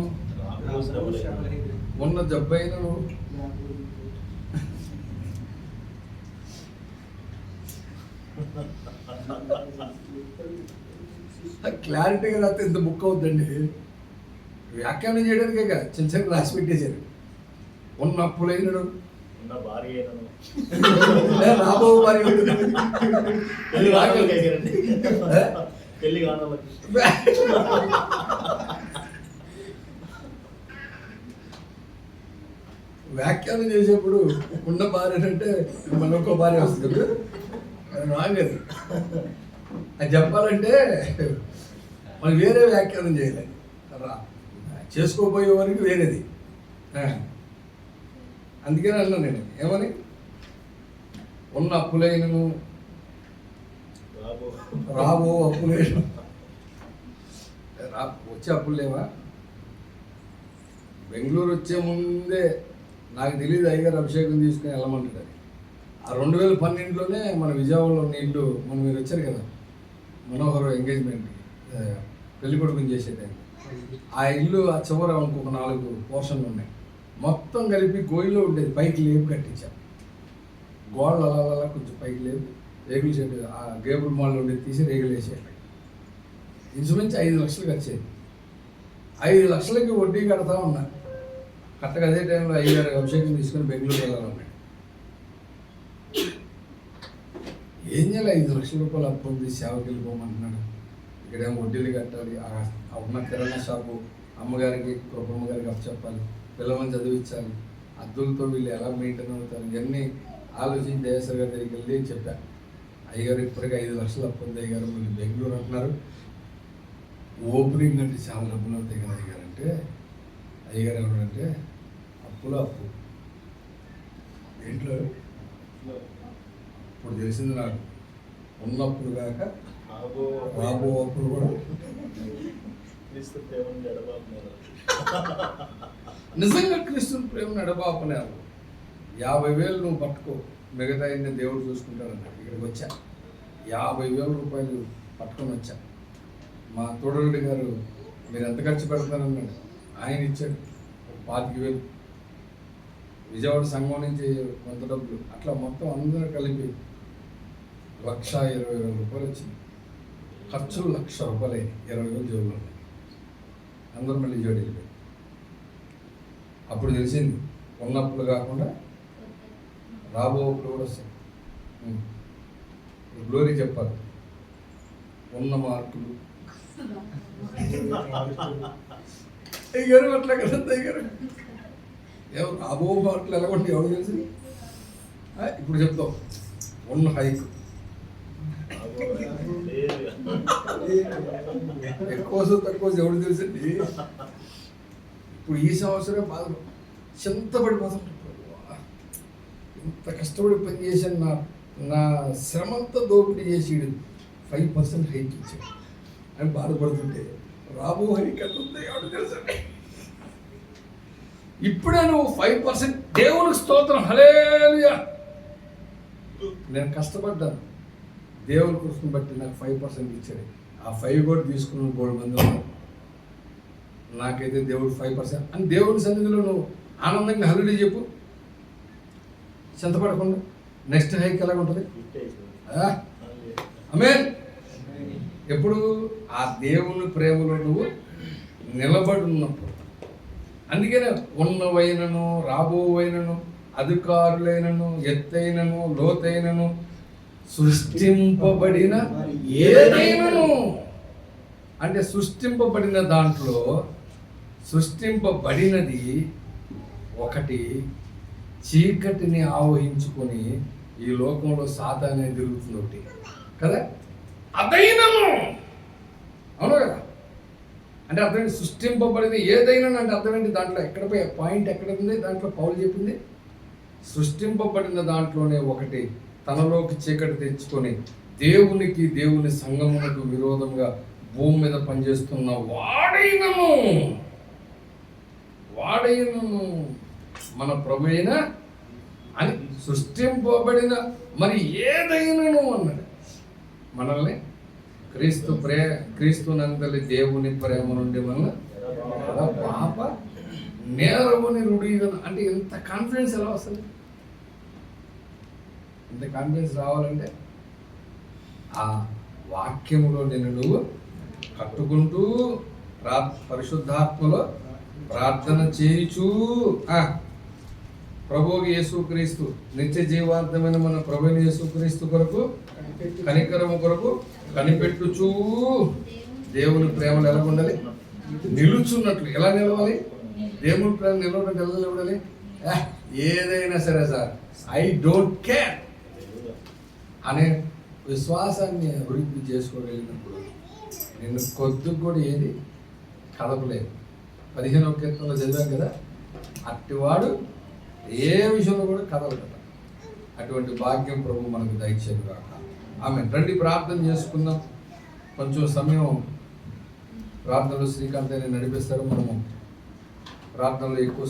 C: ఉన్న జబ్బైనను, క్లారిటీగా రాస్తే ఇంత బుక్ అవుతుందండి. వ్యాఖ్యానం చేయడానికే చిన్న చిన్న రాసి పెట్టేశారు. ఉన్న అప్పులైనడు
F: ఉన్న భార్య అయినను
C: రాబో భార్య
F: పెళ్లి కానుకలకి ఎగిరండి. పెళ్లి కానుకలకి.
C: వ్యాఖ్యానం చేసేప్పుడు ఉన్న భార్య అంటే మనొక్క భార్య వస్తుంది. అది రాలేదు. అది చెప్పాలంటే మనం వేరే వ్యాఖ్యానం చేయలేదు. చేసుకోబోయే వారికి వేరేది. అందుకని అన్నా నేను ఏమని, ఉన్న అప్పులైనను రాబో అప్పులేను. వచ్చే అప్పులు లేవా? బెంగళూరు వచ్చే ముందే నాకు తెలియదు అయ్యగారు అభిషేకం తీసుకుని వెళ్ళమంటాడు. ఆ 2012లోనే మన విజయవాడలో నీళ్ళు మనం మీరు వచ్చారు కదా మనోహర్ ఎంగేజ్మెంట్కి పెళ్లి కొడుకుని చేసేదాన్ని. ఆ ఇల్లు ఆ చివర ఇంకొక 4 పోర్షన్లు ఉన్నాయి. మొత్తం కలిపి గోయిలో ఉండేది. పైకి లేపు కట్టించాం. గోడలు అలా కొంచెం పైకి లేపు రేగులు చెట్టు ఆ గేబుల్ మాల్లో ఉండేది తీసి రేగులు వేసేయాలి. ఇంచుమించి 5 లక్షలు ఖర్చేది. 5 లక్షలకి వడ్డీ కడతా ఉన్నా. కరెక్ట్గా అదే టైంలో అయ్యారు అభిషేకం తీసుకొని బెంగళూరు వెళ్ళాలన్నాడు. ఏం చేయాలి? 5 లక్షల రూపాయలు అప్పు ఉంది, సేవకి వెళ్ళిపోమంటున్నాడు. ఇక్కడేమో వడ్డీలు కట్టాలి. ఆ ఉన్న కిరాణా షాపు అమ్మగారికి కృపమ్మ గారికి అప్పు చెప్పాలి, పిల్లలను చదివించాలి. అద్దులతో వీళ్ళు ఎలా మెయింటైన్ అవుతారు, ఇవన్నీ ఆలోచించి దేవేశ్వర గారి దగ్గరికి వెళ్ళి చెప్పాను. అయ్యగారు ఇప్పటికే 5 లక్షలు అప్పు ఉంది అయ్యగారు, మళ్ళీ బెంగళూరు అంటున్నారు. ఓపెనింగ్ అంటే చాలా డబ్బులు అవుతాయి కదా అయ్యగారు అంటే, అయ్యగారు ఏమంటే అప్పులో అప్పు ఏంట్లో ఇప్పుడు తెలిసింది నాకు. ఉన్నప్పుడు కాక రాబో అప్పుడు కూడా నిజంగా క్రీస్తుని ప్రేమను ఎడబాపనేరు. 50,000 నువ్వు పట్టుకో, మిగతా దేవుడు చూసుకుంటాడన్నాడు. ఇక్కడికి వచ్చా 50,000 రూపాయలు పట్టుకొని వచ్చా. మా తోడరెడ్డి గారు మీరు ఎంత ఖర్చు పెడతారన్నాడు. ఆయన ఇచ్చాడు 25,000. విజయవాడ సంఘం నుంచి కొంత డబ్బులు, అట్లా మొత్తం అందరూ కలిపి 1,20,000 రూపాయలు వచ్చింది. ఖర్చులు 1,00,000 రూపాయలు అయ్యాయి. 20,000 జోబులు ఉన్నాయి. అందరూ మళ్ళీ జోడి వెళ్ళిపోయి. అప్పుడు తెలిసింది ఉన్నప్పుడు కాకుండా రాబోప్పుడు కూడా వస్తాయి. గ్లోరీ చెప్పాలి. ఉన్న మార్కులు అయ్యారు అట్లా కదా అయ్యారు. ఎవరు రాబో మార్కులు ఎలా ఉంటాయి ఎవరు తెలిసి? ఇప్పుడు చెప్తాం. ఉన్న హైక్ ఎక్కువ తక్కువ ఎవరు తెలుసండి. ఇప్పుడు ఈ సంవత్సరం బాధ చింతపడిపోతుంటారు. ఇంత కష్టపడి పనిచేసాను, నా శ్రమంతా దోపిడీ చేసి 5% హైక్ ఇచ్చాడు అని బాధపడుతుంటే రాబో హైక్ అంటుంది ఎవరు తెలుసండి. ఇప్పుడే నువ్వు 5% దేవునికి స్తోత్రం హల్లెలూయా. నేను కష్టపడ్డాను, దేవుని కృష్ణ బట్టి నాకు 5% ఇచ్చాడు. ఆ 5 కూడా తీసుకున్న 3 మంది ఉన్నారు. నాకైతే దేవుడు 5% అని దేవుని సన్నిధిలో నువ్వు ఆనందంగా హల్లెలూయా చెప్పు, చింతపడకుండా. నెక్స్ట్ హైక్ ఎలా ఉంటుంది? ఆమేన్. ఎప్పుడు ఆ దేవుని ప్రేమలో నువ్వు నిలబడి ఉన్నప్పుడు. అందుకనే ఉన్నవైనను రాబోవైనను అధికారులైనను ఎత్తైనను లోతైనను సృష్టింపబడిన ఏదైనను అంటే సృష్టింపబడిన దాంట్లో సృష్టింపబడినది ఒకటి చీకటిని ఆవహించుకొని ఈ లోకంలో సాతానే తిరుగుతుంది ఒకటి కదా. అదైనను అవును కదా. అంటే అర్థమైంది సృష్టింపబడింది ఏదైనా అంటే అర్థమైంది. దాంట్లో ఎక్కడ పాయింట్ ఎక్కడ ఉంది? దాంట్లో పౌలు చెప్పింది సృష్టింపబడిన దాంట్లోనే ఒకటి తనలోకి చీకటి తెచ్చుకొని దేవుని సంగమునకు విరోధంగా భూమి మీద పనిచేస్తున్న వాడైనను మన ప్రభు అయినా అని సృష్టింపబడిన మరి ఏదైనను అన్నాడు. మనల్ని క్రీస్తునందలి దేవుని ప్రేమ నుండి వల్ల పాప నేరవుని రుడిగను. అంటే ఎంత కాన్ఫిడెన్స్ ఎలా వస్తుంది? ఇంత కాన్ఫిడెన్స్ రావాలంటే ఆ వాక్యములో నిన్ను నువ్వు కట్టుకుంటూ పరిశుద్ధాత్మలో ప్రార్థన చేయుచూ ప్రభువుకి యేసుక్రీస్తు నిత్య జీవార్థమైన మన ప్రభుని యేసుక్రీస్తు కొరకు కనికరము కొరకు కనిపెట్టుచూ దేవుని ప్రేమలు ఎలా ఉండాలి? నిలుచున్నట్లు. ఎలా నిలవాలి? దేవుని ప్రేమ నిలవడం ఎలా నిలబడాలి? ఏదైనా సరే సార్, ఐ డోంట్ కేర్ అనే విశ్వాసాన్ని అభివృద్ధి చేసుకోగలిగినప్పుడు నిన్ను కొద్దిగా కూడా ఏది కదపలేదు. 15వ కీర్తనలో చదివాం కదా, అట్టివాడు ఏ విషయంలో కూడా కదలదు. అటువంటి భాగ్యం ప్రభు మనకు దయచేయను కాక. ఆమె రండి ప్రార్థన చేసుకుందాం. కొంచెం సమయం ప్రార్థనలో శ్రీకాంత్ నడిపిస్తారు. మనము ప్రార్థనలో ఎక్కువ